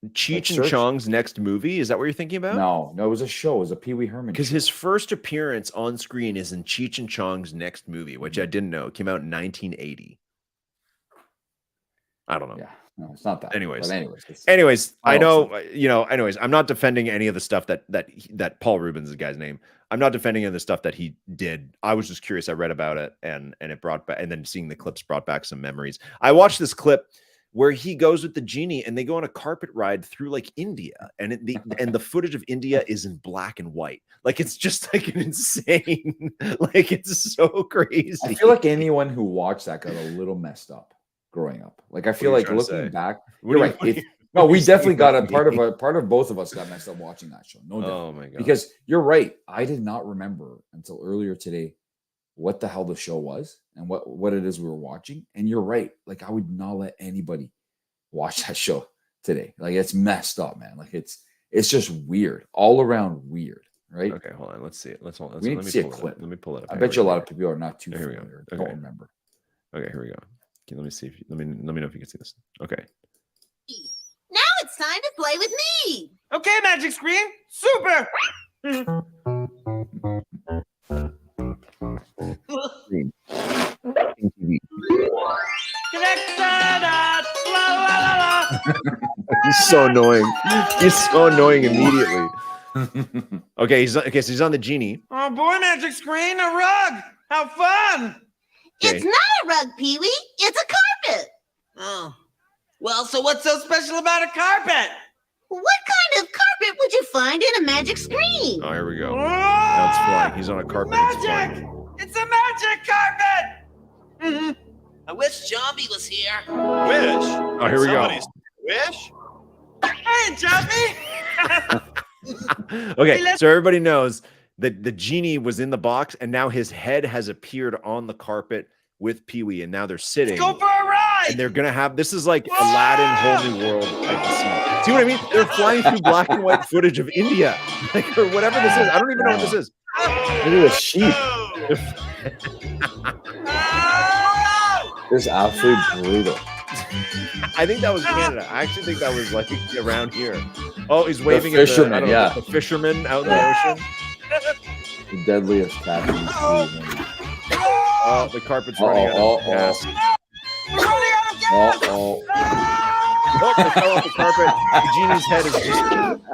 Speaker 2: Cheech and Chong's next movie? Is that what you're thinking about?
Speaker 3: No, it was a show. It was a Pee-wee Herman.
Speaker 2: Because his first appearance on screen is in Cheech and Chong's next movie, which I didn't know. It came out in 1980. I don't know.
Speaker 3: Yeah. No, it's not that.
Speaker 2: Anyways,
Speaker 3: I know.
Speaker 2: I'm not defending any of the stuff that Paul Rubens is the guy's name. I'm not defending any of the stuff that he did. I was just curious. I read about it and it brought back, and then seeing the clips brought back some memories. I watched this clip where he goes with the genie and they go on a carpet ride through like India, and the footage of India is in black and white. Like it's just like an insane, like it's so crazy.
Speaker 3: I feel like anyone who watched that got a little messed up growing up. Like I feel like looking back, you're right. We definitely got a part of both of us got messed up watching that show. No doubt.
Speaker 2: Oh my god!
Speaker 3: Because you're right. I did not remember until earlier today what the hell the show was and what it is we were watching. And you're right. Like I would not let anybody watch that show today. Like it's messed up, man. Like it's just weird, all around weird, right?
Speaker 2: Okay, hold on. Let's see it. Let
Speaker 3: me see a clip.
Speaker 2: Let me pull it up.
Speaker 3: I bet you a lot of people are not too
Speaker 2: familiar.
Speaker 3: Here we go. Don't remember.
Speaker 2: Okay, here we go. Okay, let me see. Let me know if you can see this. Okay.
Speaker 4: Now it's time to play with me.
Speaker 5: Okay, Magic Screen. Super.
Speaker 2: He's so annoying. He's so annoying immediately. Okay, so he's on the genie.
Speaker 5: Oh boy, Magic Screen, a rug. How fun!
Speaker 4: Okay. It's not a rug, Pee-wee. It's a carpet.
Speaker 5: Oh. Well, so what's so special about a carpet?
Speaker 4: What kind of carpet would you find in a magic screen?
Speaker 2: Oh, here we go.
Speaker 5: Oh,
Speaker 2: now it's flying. He's on a carpet.
Speaker 5: Magic! It's a magic carpet! I wish Zombie was here.
Speaker 6: Wish?
Speaker 2: Oh, here we go.
Speaker 6: Wish?
Speaker 5: Hey, Zombie!
Speaker 2: Okay, so everybody knows that the genie was in the box, and now his head has appeared on the carpet with Pee-wee, and now they're sitting.
Speaker 5: Let's go for a ride!
Speaker 2: And they're gonna have this is like Aladdin Whole New World type of scene. See what I mean? They're flying through black and white footage of India, like or whatever this is. I don't even know what this is.
Speaker 3: Look at the sheep. This is absolutely brutal.
Speaker 2: I think that was Canada. I actually think that was like around here. Oh, he's waving
Speaker 3: fisherman,
Speaker 2: at the,
Speaker 3: yeah.
Speaker 2: the fisherman out in the ocean.
Speaker 3: The deadliest tattoo.
Speaker 2: Oh, the carpet's running out of gas. Oh, they fell off the carpet. Eugenie's head is just.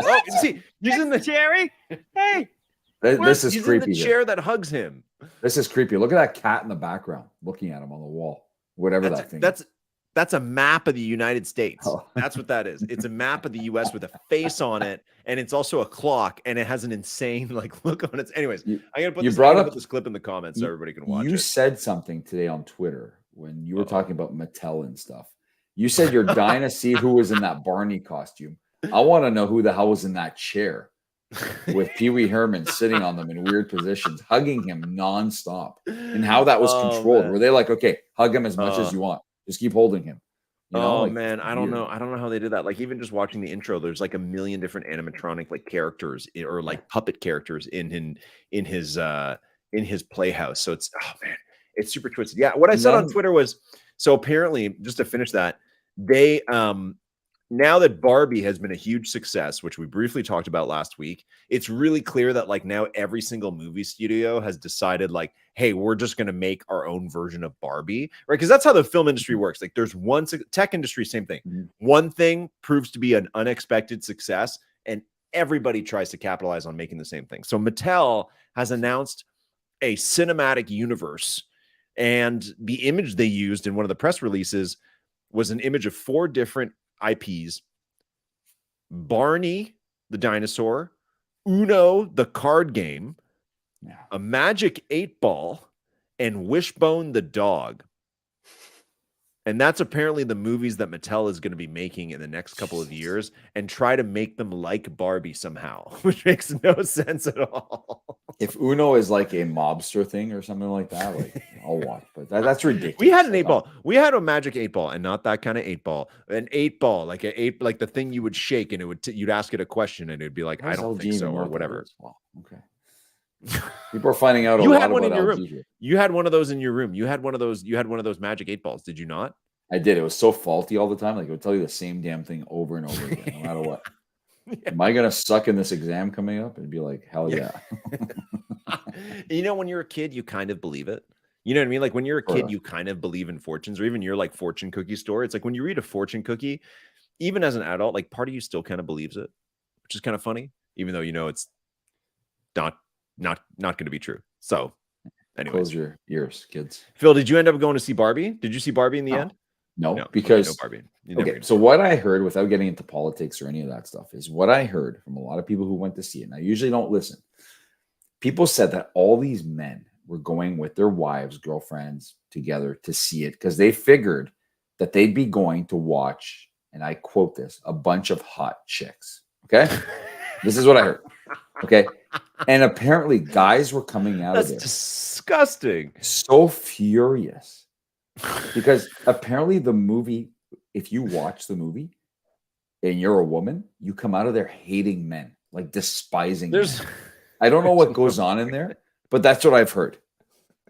Speaker 2: Oh, see, he's in the
Speaker 5: Jerry. Hey,
Speaker 3: This is
Speaker 2: he's
Speaker 3: creepy.
Speaker 2: in the chair that hugs him.
Speaker 3: This is creepy. Look at that cat in the background looking at him on the wall. Whatever that thing is.
Speaker 2: That's a map of the United States.
Speaker 3: Oh.
Speaker 2: That's what that is. It's a map of the U.S. with a face on it, and it's also a clock, and it has an insane like look on it. Anyways, I'm gonna put this clip in the comments so everybody can watch it.
Speaker 3: You said something today on Twitter when you were talking about Mattel and stuff. You said you're dying to see who was in that Barney costume. I want to know who the hell was in that chair with Pee Wee Herman sitting on them in weird positions, hugging him nonstop, and how that was controlled.
Speaker 2: Man.
Speaker 3: Were they like, okay, hug him as much as you want, just keep holding him? You know, like,
Speaker 2: man, I don't know. I don't know how they did that. Like even just watching the intro, there's like a million different animatronic like characters or like puppet characters in his playhouse. So it's it's super twisted. Yeah, what I said on Twitter was so apparently just to finish that they now that Barbie has been a huge success, which we briefly talked about last week, it's really clear that like now every single movie studio has decided like, hey, we're just going to make our own version of Barbie, right? Because that's how the film industry works. Like there's one tech industry, same thing. One thing proves to be an unexpected success and everybody tries to capitalize on making the same thing. So Mattel has announced a cinematic universe, and the image they used in one of the press releases was an image of 4 different IPs: Barney the dinosaur, Uno the card game, a Magic 8-Ball, and Wishbone the dog. And that's apparently the movies that Mattel is going to be making in the next couple of years and try to make them like Barbie somehow, which makes no sense at all.
Speaker 3: If Uno is like a mobster thing or something like that, like I'll watch, but that's ridiculous.
Speaker 2: We had an 8-Ball. We had a Magic 8-Ball, and not that kind of 8-Ball. An 8-Ball, like like the thing you would shake, and it would you'd ask it a question, and it'd be like, I don't think so, or whatever.
Speaker 3: Well, okay. People are finding out.
Speaker 2: You had one in your room. You had one of those in your room. You had one of those. You had one of those Magic 8-Balls. Did you not?
Speaker 3: I did. It was so faulty all the time. Like it would tell you the same damn thing over and over again, no matter what. Am I gonna suck in this exam coming up? It'd be like, hell yeah.
Speaker 2: You know, when you're a kid, you kind of believe it. You know what I mean? Like when you're a kid, you kind of believe in fortunes, or even your like fortune cookie store. It's like when you read a fortune cookie, even as an adult, like part of you still kind of believes it, which is kind of funny, even though you know it's not going to be true. So, anyways,
Speaker 3: close your ears, kids.
Speaker 2: Phil, did you end up going to see Barbie? Did you see Barbie in the end?
Speaker 3: No, because
Speaker 2: no Barbie.
Speaker 3: Okay, so what I heard, without getting into politics or any of that stuff, is what I heard from a lot of people who went to see it. And I usually don't listen. People said that all these men were going with their wives, girlfriends together to see it because they figured that they'd be going to watch, and I quote this, a bunch of hot chicks. Okay, this is what I heard. Okay, and apparently guys were coming out of there.
Speaker 2: That's disgusting.
Speaker 3: So furious. Because apparently the movie, if you watch the movie and you're a woman, you come out of there hating men, like despising men. I don't know what goes on in there, but that's what I've heard.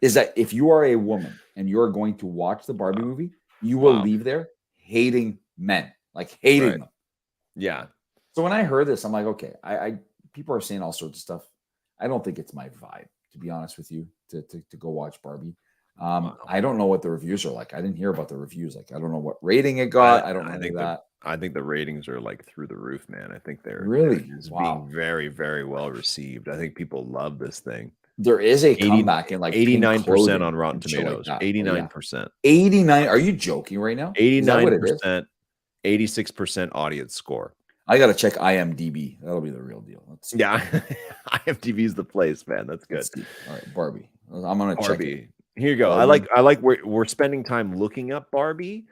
Speaker 3: Is that if you are a woman and you're going to watch the Barbie movie, you will leave there hating men, like hating them.
Speaker 2: Yeah.
Speaker 3: So when I heard this, I'm like, okay, I people are saying all sorts of stuff. I don't think it's my vibe, to be honest with you, to go watch Barbie. I don't know what the reviews are like. I didn't hear about the reviews. Like, I don't know what rating it got. I don't know that.
Speaker 2: I think the ratings are like through the roof, man. I think they're
Speaker 3: really
Speaker 2: being very, very well received. I think people love this thing.
Speaker 3: There is a comeback in like
Speaker 2: 89% on Rotten Tomatoes. 89%.
Speaker 3: 89. Are you joking right now?
Speaker 2: 89%. 86% audience score.
Speaker 3: I gotta check IMDb. That'll be the real deal. Let's see.
Speaker 2: Yeah, IMDb is the place, man. That's good.
Speaker 3: All right, Barbie. I'm gonna check it.
Speaker 2: Here you go.
Speaker 3: Barbie.
Speaker 2: I like we're spending time looking up Barbie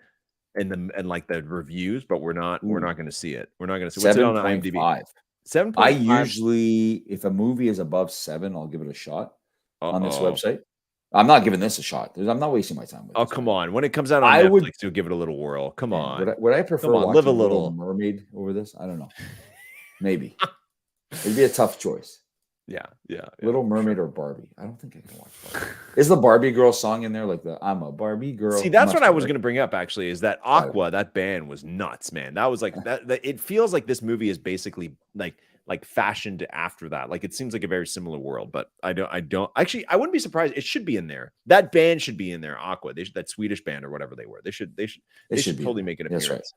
Speaker 2: and like the reviews, but we're not going to see it. We're not going to see what's it on IMDb. 7.5.
Speaker 3: I usually, if a movie is above 7, I'll give it a shot on this website. I'm not giving this a shot. I'm not wasting my time with
Speaker 2: this. Come on. When it comes out on Netflix, you'll give it a little whirl. Come on.
Speaker 3: Would I prefer watching Live a Little Mermaid over this? I don't know. Maybe. It'd be a tough choice.
Speaker 2: Yeah.
Speaker 3: Little Mermaid or Barbie. I don't think I can watch Barbie. Is the Barbie girl song in there like the I'm a Barbie girl?
Speaker 2: See, that's what I was
Speaker 3: right?
Speaker 2: going to bring up actually, is that Aqua, that band was nuts, man. That was like that it feels like this movie is basically like fashioned after that. Like it seems like a very similar world, but I don't actually, I wouldn't be surprised. It should be in there. That band should be in there. Aqua, that Swedish band or whatever they were. They should totally make an appearance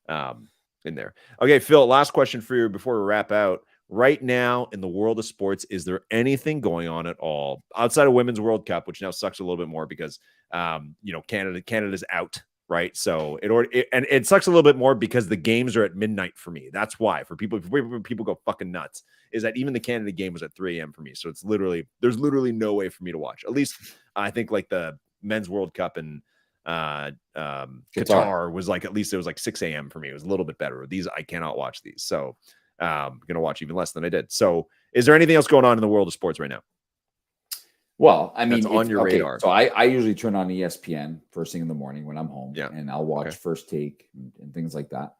Speaker 2: in there. Okay, Phil, last question for you before we wrap out. Right now in the world of sports, is there anything going on at all outside of Women's World Cup, which now sucks a little bit more because Canada's out, right? So it sucks a little bit more because the games are at midnight for me. That's why for people go fucking nuts, is that even the Canada game was at 3 a.m. for me. So there's literally no way for me to watch. At least I think like the Men's World Cup and Qatar was like, at least it was like 6 a.m. for me. It was a little bit better. These I cannot watch these. So I'm gonna watch even less than I did. So is there anything else going on in the world of sports right now?
Speaker 3: Well, I mean,
Speaker 2: on your radar.
Speaker 3: So I usually turn on ESPN first thing in the morning when I'm home, and I'll watch First Take and things like that.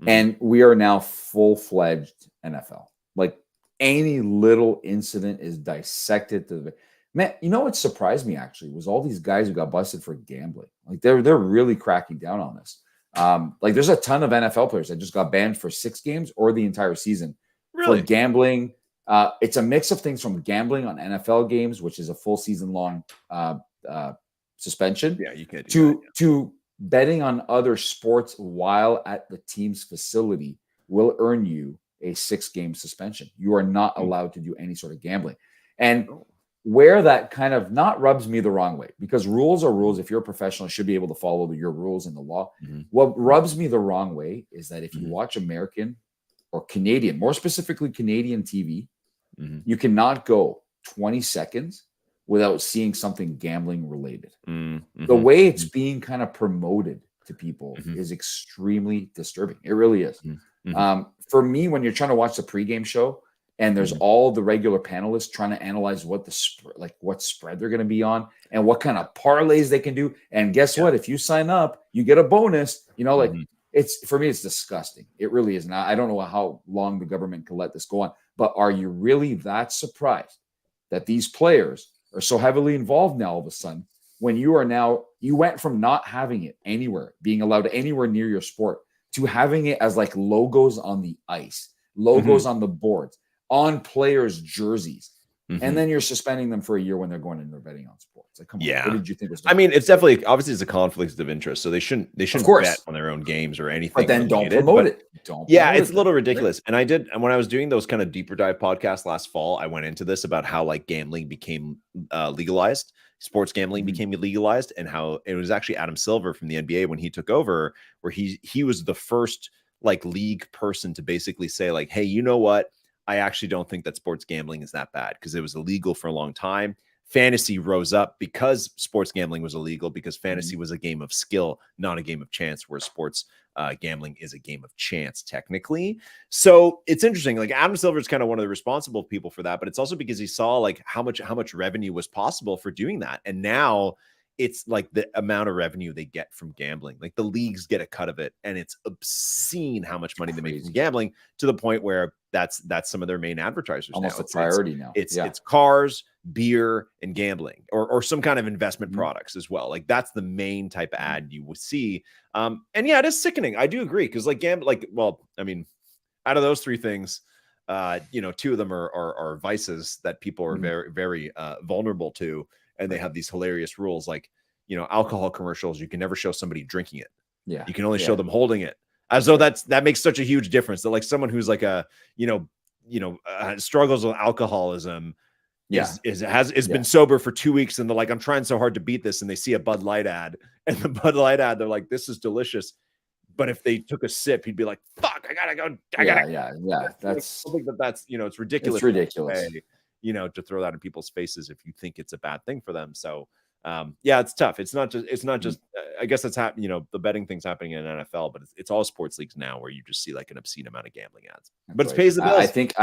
Speaker 3: And we are now full-fledged NFL. Like any little incident is dissected to the man. You know what surprised me actually was all these guys who got busted for gambling. Like they're really cracking down on this. Like there's a ton of NFL players that just got banned for 6 games or the entire season for gambling. It's a mix of things from gambling on NFL games, which is a full season long suspension.
Speaker 2: Yeah, you can't
Speaker 3: to betting on other sports while at the team's facility will earn you a 6-game suspension. You are not allowed to do any sort of gambling. And where that kind of not rubs me the wrong way, because rules are rules. If you're a professional, you should be able to follow your rules and the law. What rubs me the wrong way is that if you watch American or Canadian, more specifically Canadian TV, you cannot go 20 seconds without seeing something gambling related. The way it's being kind of promoted to people is extremely disturbing. It really is. For me, when you're trying to watch the pregame show, and there's all the regular panelists trying to analyze what what spread they're going to be on and what kind of parlays they can do. And guess what? If you sign up, you get a bonus. You know, like it's, for me, it's disgusting. It really is. And I don't know how long the government can let this go on. But are you really that surprised that these players are so heavily involved now all of a sudden, when you went from not having it anywhere, being allowed anywhere near your sport, to having it as like logos on the ice, logos on the boards, on players' jerseys, and then you're suspending them for a year when they're going and they're betting on sports. Like, come on, what did you think was going on?
Speaker 2: I mean, it's definitely, obviously it's a conflict of interest, so they shouldn't bet on their own games or anything.
Speaker 3: But then don't promote it.
Speaker 2: It's a little ridiculous. And and when I was doing those kind of deeper dive podcasts last fall, I went into this about how like gambling became legalized, sports gambling became legalized, and how it was actually Adam Silver from the NBA when he took over, where he was the first like league person to basically say like, hey, you know what? I actually don't think that sports gambling is that bad, because it was illegal for a long time. Fantasy rose up because sports gambling was illegal, because fantasy was a game of skill, not a game of chance, where sports gambling is a game of chance technically. So it's interesting. Like Adam Silver is kind of one of the responsible people for that, but it's also because he saw like how much revenue was possible for doing that. And now it's like the amount of revenue they get from gambling, like the leagues get a cut of it, and it's obscene how much money they make from gambling, to the point where that's some of their main advertisers.
Speaker 3: Almost a priority now.
Speaker 2: It's cars, beer, and gambling, or some kind of investment products as well. Like that's the main type of ad you would see. And yeah, it is sickening. I do agree, because like I mean, out of those 3 things, 2 of them are vices that people are very, very vulnerable to. And they have these hilarious rules, like, alcohol commercials. You can never show somebody drinking it. Yeah. You can only show them holding it, as though that makes such a huge difference. That like someone who's like struggles with alcoholism has been sober for 2 weeks, and they're like, I'm trying so hard to beat this. And they see a Bud Light ad, and the Bud Light ad, they're like, this is delicious. But if they took a sip, he'd be like, fuck, I gotta go. That's it's ridiculous.
Speaker 3: It's ridiculous.
Speaker 2: To throw that in people's faces if you think it's a bad thing for them. So it's tough. It's not just I guess that's happening, the betting thing's happening in NFL, but it's all sports leagues now where you just see like an obscene amount of gambling ads. But it pays the bills.
Speaker 3: I think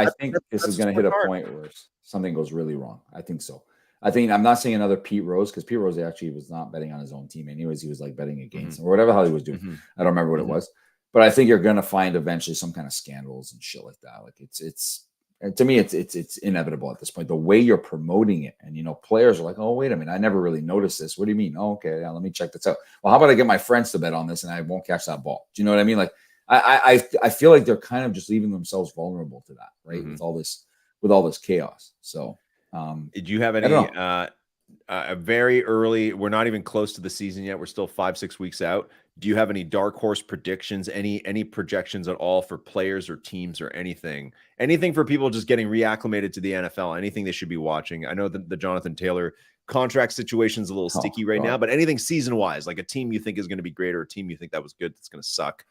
Speaker 3: this is going to hit a point where something goes really wrong. I think so. I'm not saying another Pete Rose, because Pete Rose actually was not betting on his own team anyways. He was like betting against or whatever the hell he was doing. I don't remember what it was, but I think you're going to find eventually some kind of scandals and shit like that. Like it's And to me, it's inevitable at this point. The way you're promoting it, and players are like, "Oh, wait a minute, I never really noticed this. What do you mean? Oh, okay, yeah, let me check this out. Well, how about I get my friends to bet on this, and I won't catch that ball? Do you know what I mean? Like, I feel like they're kind of just leaving themselves vulnerable to that, right? With all this chaos. So,
Speaker 2: did you have any very early? We're not even close to the season yet. We're still 5-6 weeks out. Do you have any dark horse predictions? Any projections at all for players or teams or anything? Anything for people just getting reacclimated to the NFL? Anything they should be watching? I know that the Jonathan Taylor contract situation is a little sticky right now, but anything season wise, like a team you think is going to be great or a team you think that was good that's going to suck.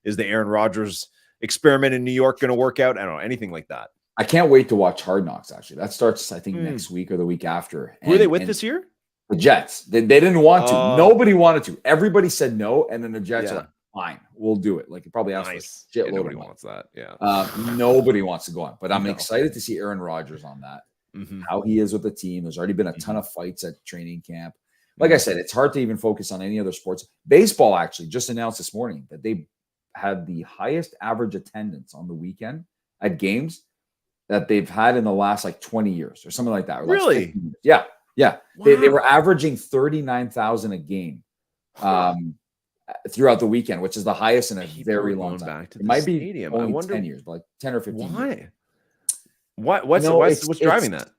Speaker 2: Is the Aaron Rodgers experiment in New York going to work out? I don't know, anything like that.
Speaker 3: I can't wait to watch Hard Knocks. Actually, that starts I think next week or the week after.
Speaker 2: Who are they with this year?
Speaker 3: The Jets. They didn't want to. Nobody wanted to. Everybody said no, and then the Jets are like, "Fine, we'll do it." Like it probably asked for shitload
Speaker 2: nobody
Speaker 3: of money.
Speaker 2: wants that. Yeah,
Speaker 3: nobody wants to go on. But I'm excited to see Aaron Rodgers on that. How he is with the team. There's already been a ton of fights at training camp. Like I said, it's hard to even focus on any other sports. Baseball actually just announced this morning that they had the highest average attendance on the weekend at games that they've had in the last like 20 years or something like that.
Speaker 2: Really?
Speaker 3: Yeah. Yeah.
Speaker 2: Wow.
Speaker 3: They were averaging 39,000 a game throughout the weekend, which is the highest in a very long time.
Speaker 2: Back to
Speaker 3: it might
Speaker 2: stadium.
Speaker 3: be only
Speaker 2: I wonder,
Speaker 3: 10 years, but like 10 or 15
Speaker 2: why?
Speaker 3: years.
Speaker 2: What's driving that?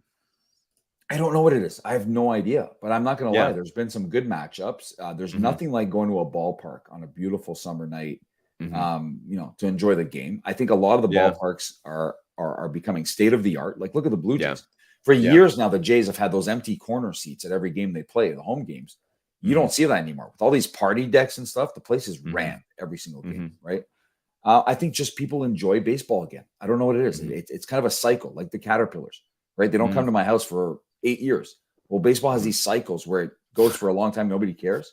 Speaker 3: I don't know what it is. I have no idea, but I'm not going to lie. There's been some good matchups. There's nothing like going to a ballpark on a beautiful summer night, to enjoy the game. I think a lot of the ballparks are becoming state of the art. Like look at the Blue Jays. For years now, the Jays have had those empty corner seats at every game they play, the home games. You don't see that anymore. With all these party decks and stuff, the place is rammed every single game, right? I think just people enjoy baseball again. I don't know what it is. It's kind of a cycle, like the Caterpillars, right? They don't come to my house for 8 years. Well, baseball has these cycles where it goes for a long time, nobody cares.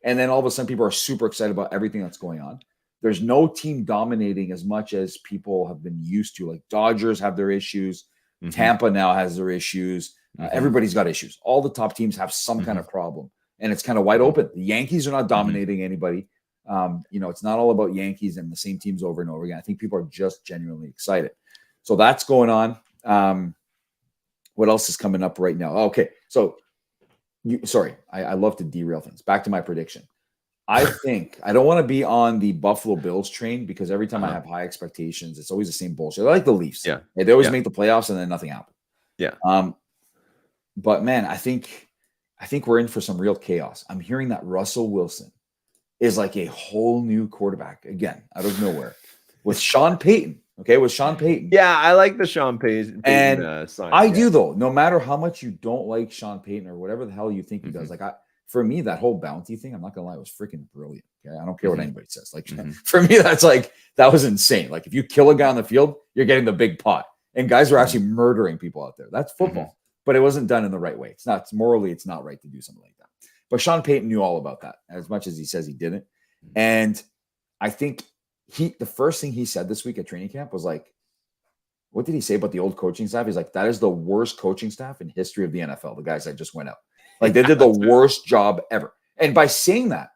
Speaker 3: And then all of a sudden, people are super excited about everything that's going on. There's no team dominating as much as people have been used to. Like Dodgers have their issues. Tampa now has their issues. Everybody's got issues. All the top teams have some kind of problem. And it's kind of wide open. The Yankees are not dominating anybody. It's not all about Yankees and the same teams over and over again. I think people are just genuinely excited. So that's going on. What else is coming up right now? Okay. So, I love to derail things. Back to my prediction. I think I don't want to be on the Buffalo Bills train because every time I have high expectations, it's always the same bullshit. I like the Leafs.
Speaker 2: Yeah.
Speaker 3: They always make the playoffs and then nothing happens.
Speaker 2: Yeah.
Speaker 3: But man, I think we're in for some real chaos. I'm hearing that Russell Wilson is like a whole new quarterback again out of nowhere with Sean Payton. Okay, with Sean Payton.
Speaker 2: Yeah, I like the Sean Payton.
Speaker 3: Sign. I do though. No matter how much you don't like Sean Payton or whatever the hell you think he does, for me, that whole bounty thing, I'm not gonna lie, was freaking brilliant. Okay, I don't care what anybody says. Like for me, that was insane. Like if you kill a guy on the field, you're getting the big pot, and guys are actually murdering people out there. That's football, but it wasn't done in the right way. It's not morally, it's not right to do something like that. But Sean Payton knew all about that, as much as he says he didn't. And I think the first thing he said this week at training camp was like, what did he say about the old coaching staff? He's like, that is the worst coaching staff in history of the NFL. The guys that just went out. Like they did the worst job ever. And by saying that,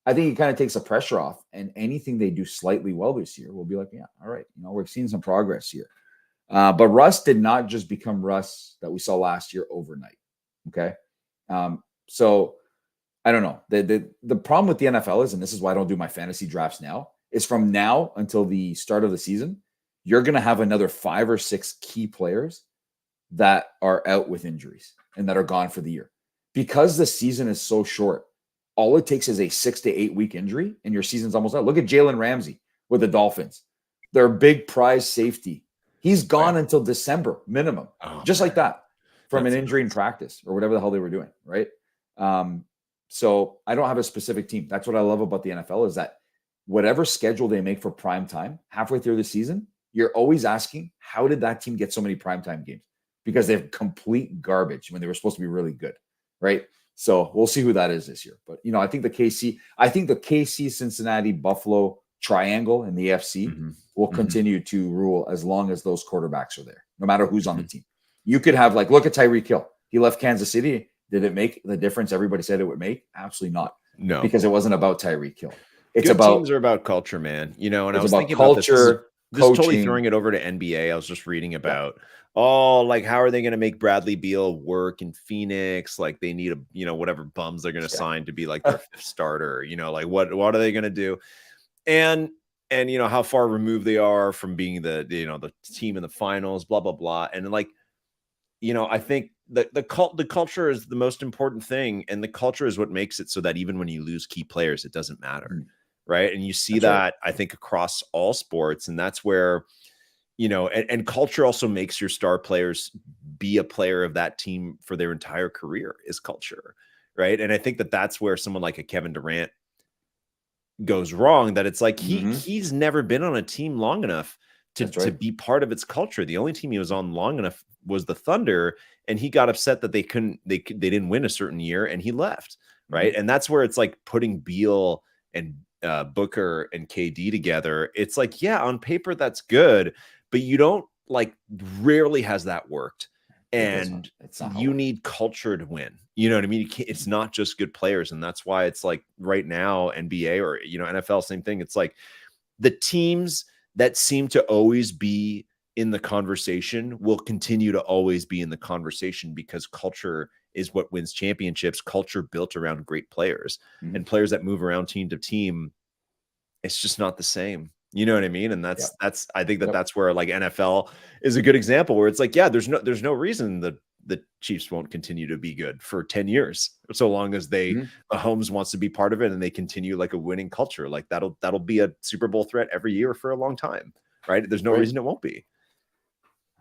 Speaker 3: I think it kind of takes the pressure off. And anything they do slightly well this year, we'll be like, yeah, all right, we're seeing some progress here. But Russ did not just become Russ that we saw last year overnight. Okay. So I don't know. The problem with the NFL is, and this is why I don't do my fantasy drafts now, is from now until the start of the season, you're going to have another 5 or 6 key players that are out with injuries and that are gone for the year. Because the season is so short, all it takes is a 6 to 8 week injury and your season's almost out. Look at Jalen Ramsey with the Dolphins. Their big prize safety. He's gone until December minimum, just like that, from an injury in practice or whatever the hell they were doing, right? So I don't have a specific team. That's what I love about the NFL is that whatever schedule they make for prime time halfway through the season, you're always asking, how did that team get so many primetime games? Because they have complete garbage when they were supposed to be really good, right? So we'll see who that is this year. But, I think the KC, Cincinnati, Buffalo triangle in the AFC will continue to rule as long as those quarterbacks are there, no matter who's on the team. You could have, look at Tyreek Hill. He left Kansas City. Did it make the difference everybody said it would make? Absolutely not.
Speaker 2: No.
Speaker 3: Because it wasn't about Tyreek Hill. It's
Speaker 2: Good
Speaker 3: about
Speaker 2: teams are about culture, man. And I was
Speaker 3: about
Speaker 2: thinking
Speaker 3: culture.
Speaker 2: about this. Just totally
Speaker 3: coaching.
Speaker 2: throwing it over to NBA. I was just reading about, oh, like how are they going to make Bradley Beal work in Phoenix? Like they need whatever bums they're going to sign to be like their fifth starter. Like what are they going to do? And how far removed they are from being the team in the finals, blah blah blah. And like, I think the culture is the most important thing, and the culture is what makes it so that even when you lose key players, it doesn't matter. Right. And you see that, I think, across all sports. And that's where, and culture also makes your star players be a player of that team for their entire career is culture. Right. And I think that's where someone like a Kevin Durant goes wrong, that it's like he's never been on a team long enough to be part of its culture. The only team he was on long enough was the Thunder, and he got upset that they didn't win a certain year and he left. Right. And that's where it's like putting Beal and Booker and KD together. It's like, yeah, on paper that's good, but you don't rarely has that worked. And you need culture to win. You know what I mean? It's not just good players. And that's why it's like right now, NBA or, NFL, same thing. It's like the teams that seem to always be in the conversation will continue to always be in the conversation, because culture is what wins championships. Culture built around great players, and players that move around team to team, it's just not the same. You know what I mean? And that's I think that's where like NFL is a good example, where it's like, yeah, there's no reason that the Chiefs won't continue to be good for 10 years, so long as Mahomes wants to be part of it and they continue like a winning culture. Like that'll be a Super Bowl threat every year for a long time, right? There's no reason it won't be.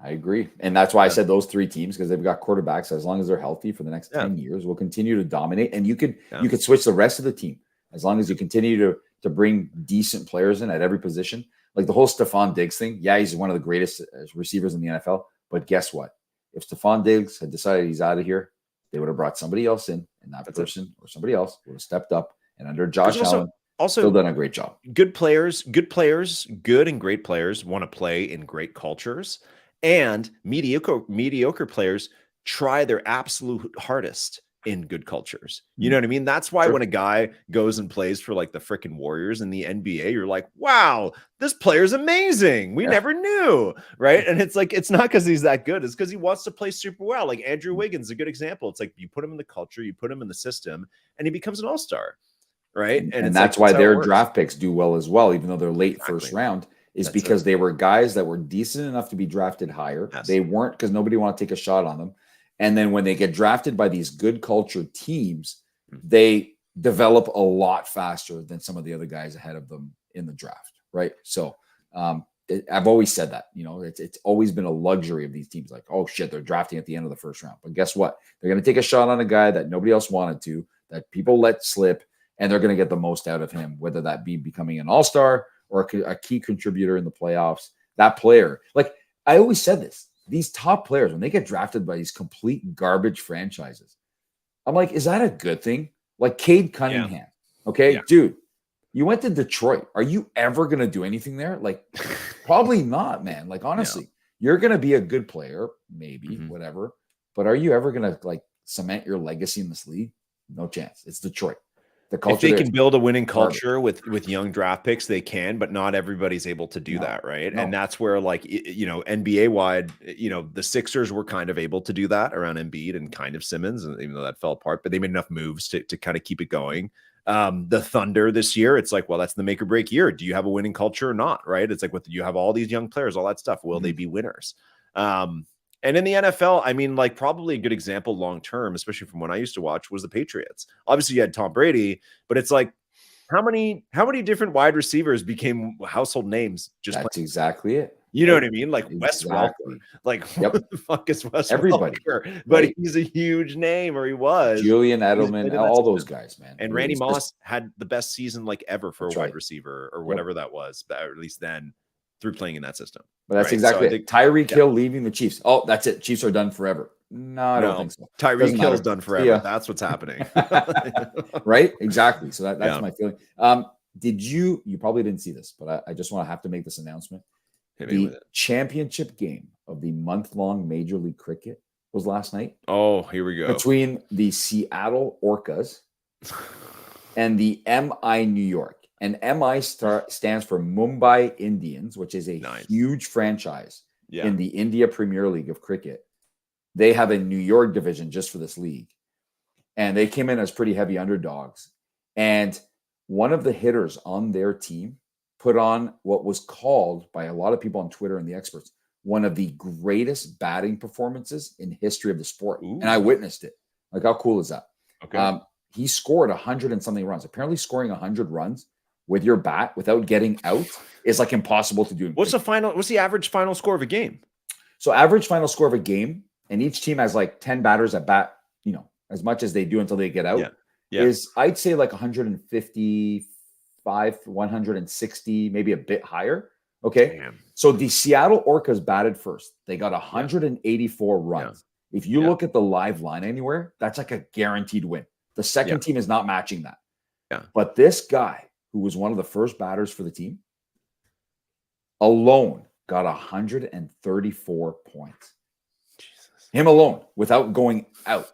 Speaker 3: I agree. And that's why I said those three teams, because they've got quarterbacks, as long as they're healthy for the next 10 years, will continue to dominate. And you could switch the rest of the team as long as you continue to bring decent players in at every position. Like the whole Stephon Diggs thing. Yeah, he's one of the greatest receivers in the NFL. But guess what? If Stephon Diggs had decided he's out of here, they would have brought somebody else in, and that person or somebody else would have stepped up. And under Josh Allen, still done a great job.
Speaker 2: Good and great players want to play in great cultures. And mediocre players try their absolute hardest in good cultures. You know what I mean? That's why when a guy goes and plays for like the freaking Warriors in the NBA, you're like, wow, this player's amazing. We never knew. Right. And it's like, it's not because he's that good. It's because he wants to play super well. Like Andrew Wiggins is a good example. It's like you put him in the culture, you put him in the system, and he becomes an all-star. Right.
Speaker 3: And that's why their draft picks do well as well, even though they're late first round. Because they were guys that were decent enough to be drafted higher. They weren't, because nobody wanted to take a shot on them. And then when they get drafted by these good culture teams, they develop a lot faster than some of the other guys ahead of them in the draft, right? So I've always said that, it's always been a luxury of these teams. Like, oh shit, they're drafting at the end of the first round. But guess what? They're going to take a shot on a guy that nobody else wanted to, that people let slip, and they're going to get the most out of him, whether that be becoming an all-star or a key contributor in the playoffs. That player, like I always said this, these top players, when they get drafted by these complete garbage franchises, I'm like, is that a good thing? Like Cade Cunningham. Okay, dude, you went to Detroit. Are you ever going to do anything there? Like, probably not, man. Like, honestly, you're going to be a good player, maybe, whatever. But are you ever going to like cement your legacy in this league? No chance. It's Detroit.
Speaker 2: If they can build a winning culture with young draft picks, they can, but not everybody's able to do that, right? And that's where, like, NBA wide, the Sixers were kind of able to do that around Embiid and kind of Simmons, and even though that fell apart, but they made enough moves to kind of keep it going. The Thunder this year, it's like, well, that's the make or break year. Do you have a winning culture or not, right? It's like, you have all these young players, all that stuff. Will they be winners? And in the NFL, I mean, like probably a good example long term, especially from when I used to watch, was the Patriots. Obviously, you had Tom Brady, but it's like how many different wide receivers became household names?
Speaker 3: That's exactly it.
Speaker 2: You know what I mean? Like Wes Welker. Like what the fuck is Wes Welker? But he's a huge name, or he was.
Speaker 3: Julian Edelman, all those guys, man.
Speaker 2: And Randy Moss had the best season like ever for a wide receiver, or whatever that was, or at least then, through playing in that system.
Speaker 3: But that's exactly it. Tyreek Hill leaving the Chiefs. Oh, that's it. Chiefs are done forever. No, I don't think so.
Speaker 2: Tyreek Hill's done forever. Yeah. That's what's happening.
Speaker 3: Right? Exactly. So that's my feeling. Did you probably didn't see this, but I just have to make this announcement. The championship game of the month-long Major League Cricket was last night.
Speaker 2: Oh, here we go.
Speaker 3: Between the Seattle Orcas and the MI New York. And MI stands for Mumbai Indians, which is a huge franchise in the India Premier League of cricket. They have a New York division just for this league. And they came in as pretty heavy underdogs. And one of the hitters on their team put on what was called by a lot of people on Twitter and the experts, one of the greatest batting performances in history of the sport.
Speaker 2: Ooh.
Speaker 3: And I witnessed it. Like, how cool is that?
Speaker 2: Okay.
Speaker 3: He scored 100 and something runs. Apparently scoring 100 runs with your bat without getting out is like impossible to do.
Speaker 2: What's the average final score of a game?
Speaker 3: So average final score of a game, and each team has like 10 batters at bat, as much as they do until they get out, is I'd say like 155, 160, maybe a bit higher. Okay.
Speaker 2: Damn.
Speaker 3: So the Seattle Orcas batted first. They got 184 runs. Yeah. If you look at the live line anywhere, that's like a guaranteed win. The second team is not matching that.
Speaker 2: Yeah.
Speaker 3: But this guy, who was one of the first batters for the team, alone got 134 points. Jesus. Him alone, without going out.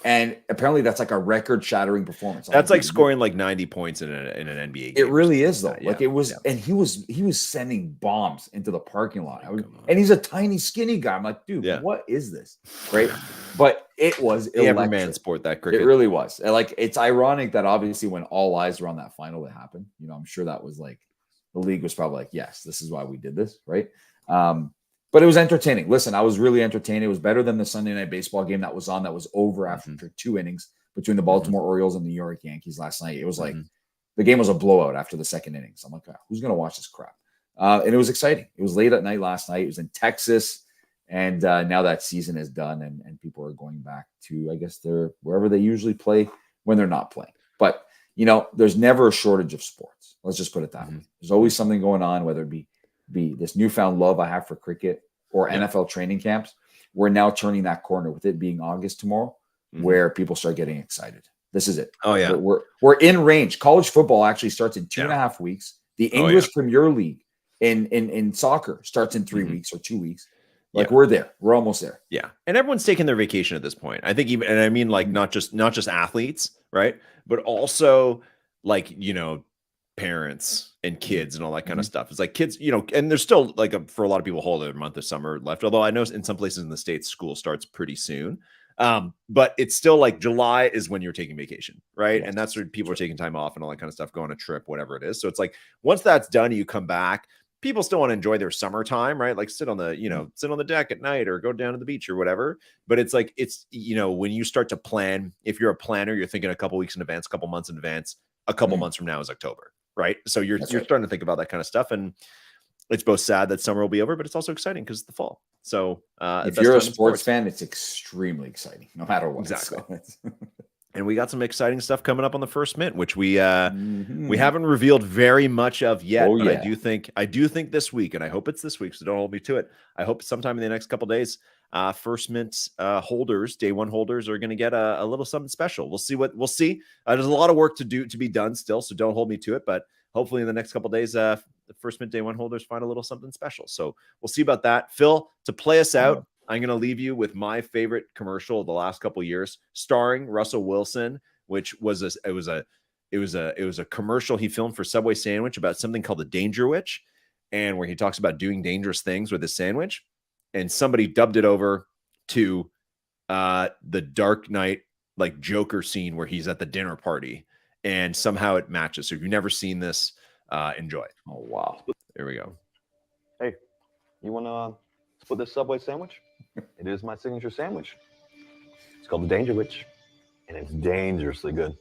Speaker 3: And apparently that's like a record-shattering performance.
Speaker 2: That's like scoring like 90 points in an NBA game.
Speaker 3: It really is, though. Like, it was, and he was sending bombs into the parking lot. And he's a tiny, skinny guy. I'm like, dude, what is this? Right? But it was electric.
Speaker 2: Every man sport, that cricket.
Speaker 3: It really was. And like, it's ironic that obviously when all eyes were on that final that happened, I'm sure that was like, the league was probably like, yes, this is why we did this, right? But it was entertaining. Listen, I was really entertained. It was better than the Sunday Night Baseball game that was on, that was over after 2 innings between the Baltimore Orioles and the New York Yankees last night. It was like the game was a blowout after the second innings. I'm like, who's going to watch this crap? And it was exciting. It was late at night last night. It was in Texas. And now that season is done and people are going back to, I guess, they're wherever they usually play when they're not playing. But, there's never a shortage of sports. Let's just put it that way. There's always something going on, whether it be this newfound love I have for cricket or NFL training camps. We're now turning that corner with it being August tomorrow, where people start getting excited. This is it.
Speaker 2: Oh yeah.
Speaker 3: We're in range. College football actually starts in 2.5 weeks. The English Premier League in soccer starts in 3 weeks or 2 weeks. Like we're there. We're almost there.
Speaker 2: Yeah. And everyone's taking their vacation at this point. I think even, and I mean like not just athletes, right? But also like, parents and kids and all that kind of stuff. It's like kids, and there's still like for a lot of people, whole other month of summer left. Although I know in some places in the States, school starts pretty soon. But it's still like July is when you're taking vacation, right? And that's when people are taking time off and all that kind of stuff, go on a trip, whatever it is. So it's like once that's done, you come back. People still want to enjoy their summertime, right? Like sit on the deck at night or go down to the beach or whatever. But it's like, when you start to plan, if you're a planner, you're thinking a couple weeks in advance, a couple months in advance, a couple months from now is October, right? So you're starting to think about that kind of stuff. And it's both sad that summer will be over, but it's also exciting because it's the fall. So
Speaker 3: if you're a sports fan, it's extremely exciting, no matter what.
Speaker 2: Exactly. And we got some exciting stuff coming up on the first mint, which we haven't revealed very much of yet. But I do think this week, and I hope it's this week, so don't hold me to it. I hope sometime in the next couple of days, first mint holders, day one holders, are going to get a little something special. We'll see. There's a lot of work to be done still, so don't hold me to it. But hopefully in the next couple of days, the first mint day one holders find a little something special. So we'll see about that. Phil, to play us out, I'm going to leave you with my favorite commercial of the last couple of years, starring Russell Wilson, which was a commercial he filmed for Subway sandwich about something called the Danger Witch, and where he talks about doing dangerous things with his sandwich. And somebody dubbed it over to the Dark Knight, like Joker scene where he's at the dinner party, and somehow it matches. So if you've never seen this, enjoy.
Speaker 3: Oh, wow.
Speaker 2: There we go.
Speaker 6: Hey, you want to split this Subway sandwich? It is my signature sandwich. It's called the Danger Witch, and it's dangerously good.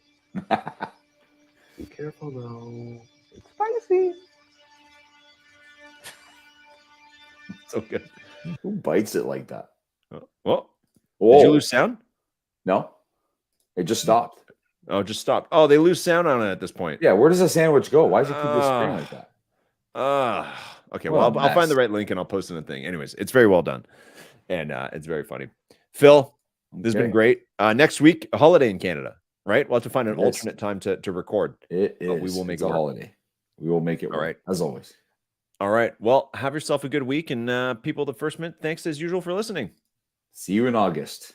Speaker 6: Be careful, though. It's spicy.
Speaker 2: So good.
Speaker 3: Who bites it like that?
Speaker 2: Well, did you lose sound?
Speaker 3: No, it just stopped.
Speaker 2: Oh, just stopped. Oh, they lose sound on it at this point.
Speaker 3: Yeah, where does the sandwich go? Why does it keep this screen like that?
Speaker 2: Okay, well, I'll find the right link and I'll post in a thing. Anyways, it's very well done, and it's very funny. Phil, this has been great. Next week, a holiday in Canada, right? We'll have to find an alternate time to record.
Speaker 3: It is.
Speaker 2: But we will make it
Speaker 3: a
Speaker 2: work.
Speaker 3: holiday. We will make it work,
Speaker 2: all right,
Speaker 3: as always.
Speaker 2: All right. Well, have yourself a good week, and people of the First Mint, thanks as usual for listening.
Speaker 3: See you in August.